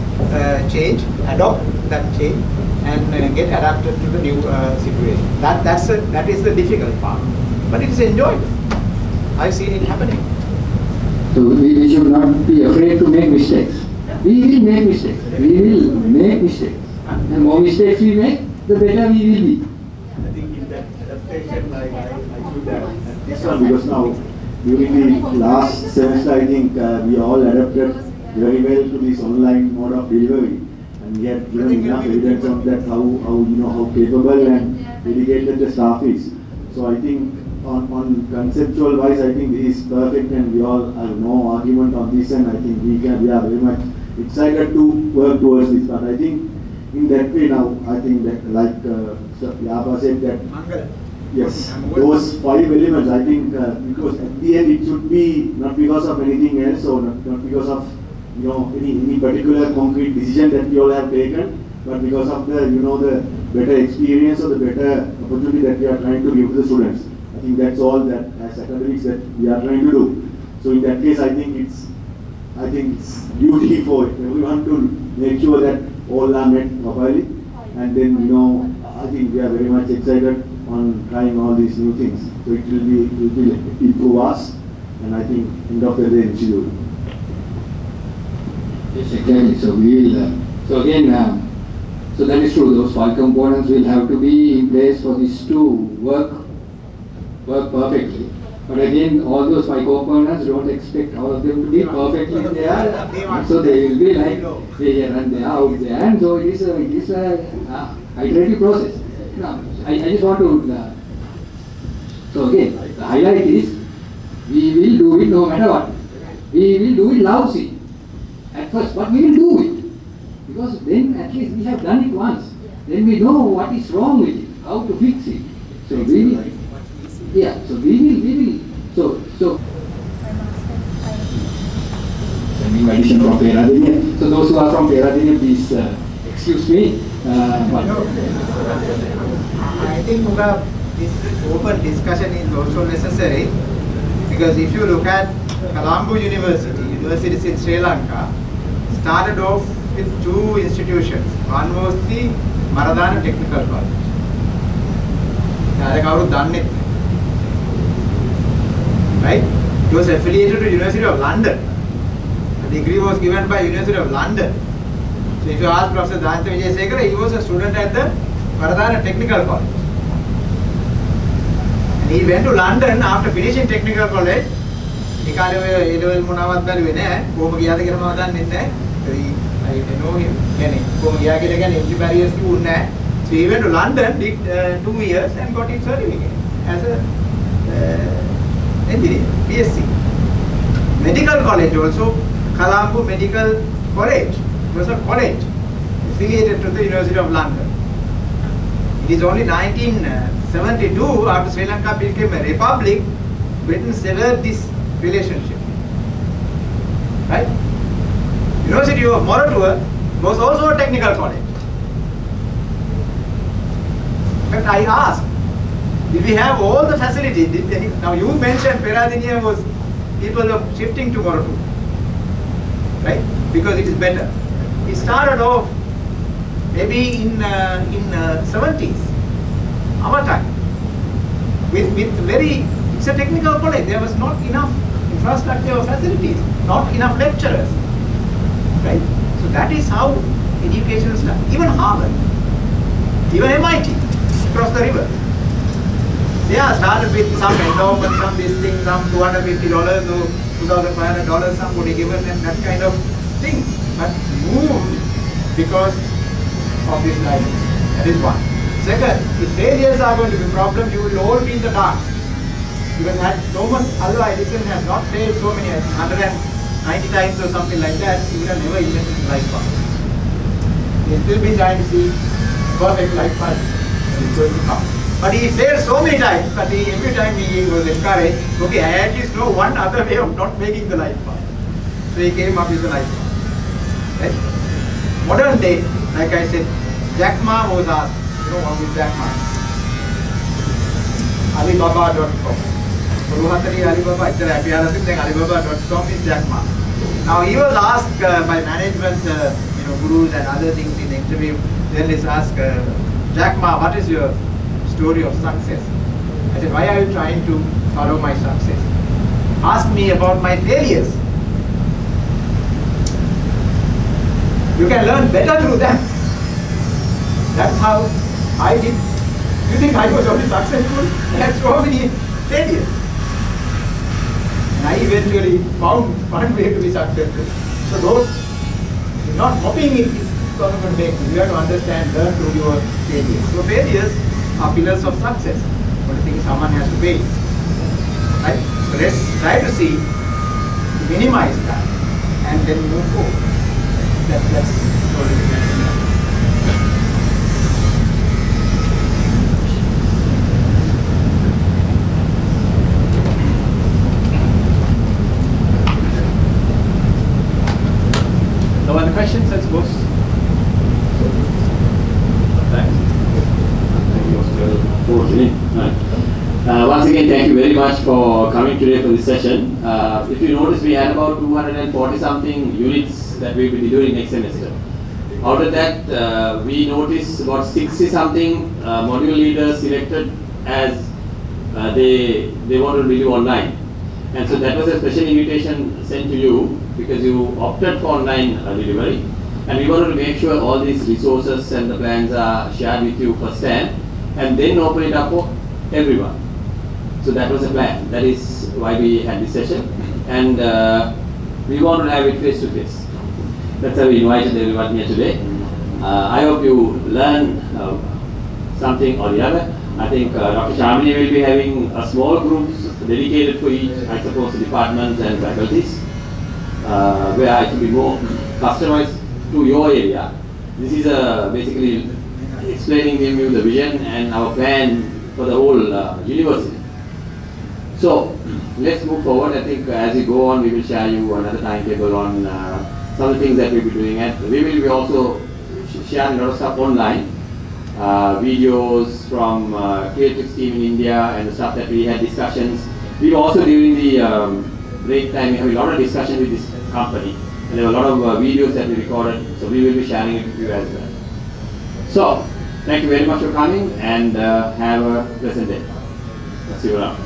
Speaker 5: change, adopt that change, and get adapted to the new situation. That is the difficult part. But it is enjoyable. I've seen it happening.
Speaker 9: So we should not be afraid to make mistakes. We will make mistakes. And more mistakes we make, the better we will be.
Speaker 6: I think in that adaptation, I should add this one, because now during the last semester, I think we all adapted very well to this online mode of delivery, and we have given enough evidence of that how capable and dedicated the staff is. So I think on conceptual wise, I think this is perfect, and we all have no argument on this, and I think we are very much excited to work towards this. But I think in that way now, I think that like Yapa said that yes, those 5 elements, I think because at the end it should be not because of anything else, or not because of any particular concrete decision that we all have taken, but because of the the better experience or the better opportunity that we are trying to give to the students. I think that's all that as academics that we are trying to do. So in that case, I think it's duty for everyone to make sure that all are met properly, and then I think we are very much excited on trying all these new things. So it will improve us, and I think end of the day institute.
Speaker 9: Yes, exactly. So we will. So again, so that is true. Those 5 components will have to be in place for this to work work perfectly. But again, all those 5 components, don't expect all of them to be perfectly there. So they will be like here and there, out there. And so it is a iterative process. Now, I just want to, so again, the highlight is, we will do it no matter what. We will do it lousy at first, but we will do it. Because then at least we have done it once. Then we know what is wrong with it, how to fix it. So we will, yeah, so we will, so. New addition from Peradeniya. So those who are from Peradeniya, please excuse me.
Speaker 5: I think this open discussion is also necessary, because if you look at Colombo universities in Sri Lanka, started off with 2 institutions. One was the Maradana Technical College. Right? It was affiliated to University of London. The degree was given by University of London. So if you ask Professor Danta Vijayasekara, he was a student at the Maradana Technical College. And he went to London after finishing technical college. I know him. Entry barriers. So he went to London, did 2 years and got his certificate as a engineer, BSc. Medical college also, Colombo Medical College. It was a college affiliated to the University of London. It is only 1972, after Sri Lanka became a republic, Britain severed this relationship. Right? University of Moratuwa was also a technical college. But I asked, did we have all the facilities? Now you mentioned Peradeniya was people are shifting to Moratuwa, right? Because it is better. It started off maybe in 70s, our time, with very, it's a technical college. There was not enough infrastructure or facilities, not enough lecturers, right? So that is how education started. Even Harvard, even MIT, across the river. They are started with some endowment, some this thing, some $250 or $2,500, somebody given and that kind of thing. But moved because of this guidance. That is one. Second, if failures are going to be a problem, you will all be in the dark. Because had Thomas Alva Edison has not failed so many, 190 times or something like that, he would have never invented the light bulb. He has still been trying to see perfect light bulb and it's going to come. But he failed so many times, but every time he was encouraged, okay, I at least know one other way of not making the light bulb. So he came up with the light bulb. Right? Modern day, like I said, Jack Ma was asked, you know what is Jack Ma? Alibaba.com. Alibaba.com is Jack Ma. Now he was asked by management, gurus and other things in the interview, journalists asked, Jack Ma, what is your story of success? I said, why are you trying to follow my success? Ask me about my failures. You can learn better through them. That's how I did. You think I was only successful? I had so many failures. And I eventually found one way to be successful. So those, not mopping it is not going to make you. You have to understand, learn through your failures. So failures are pillars of success. But the thing is, someone has to pay. Right? So let's try to see, to minimize that, and then move forward. That's totally different.
Speaker 1: No other questions, I suppose? Thanks.
Speaker 11: Once again, thank you very much for coming today for this session. If you notice, we had about 240 something units that we will be doing next semester. Out of that, we noticed about 60 something module leaders selected as they wanted to do online. And so that was a special invitation sent to you because you opted for online delivery. And we wanted to make sure all these resources and the plans are shared with you firsthand and then open it up for everyone. So that was the plan. That is why we had this session, and we want to have it face to face. That's why we invited everyone here today. I hope you learn something or the other. I think Dr. Shamini will be having a small groups dedicated for each, I suppose, departments and faculties, where it will be more customized to your area. This is basically explaining to you the vision and our plan for the whole university. So let's move forward. I think as we go on, we will share you another timetable on some of the things that we'll be doing. And we will be also sharing a lot of stuff online. Videos from Creatrix team in India and the stuff that we had discussions. We were also during the break time, we had a lot of discussion with this company, and there were a lot of videos that we recorded, so we will be sharing it with you as well. So, thank you very much for coming, and have a pleasant day. See you around.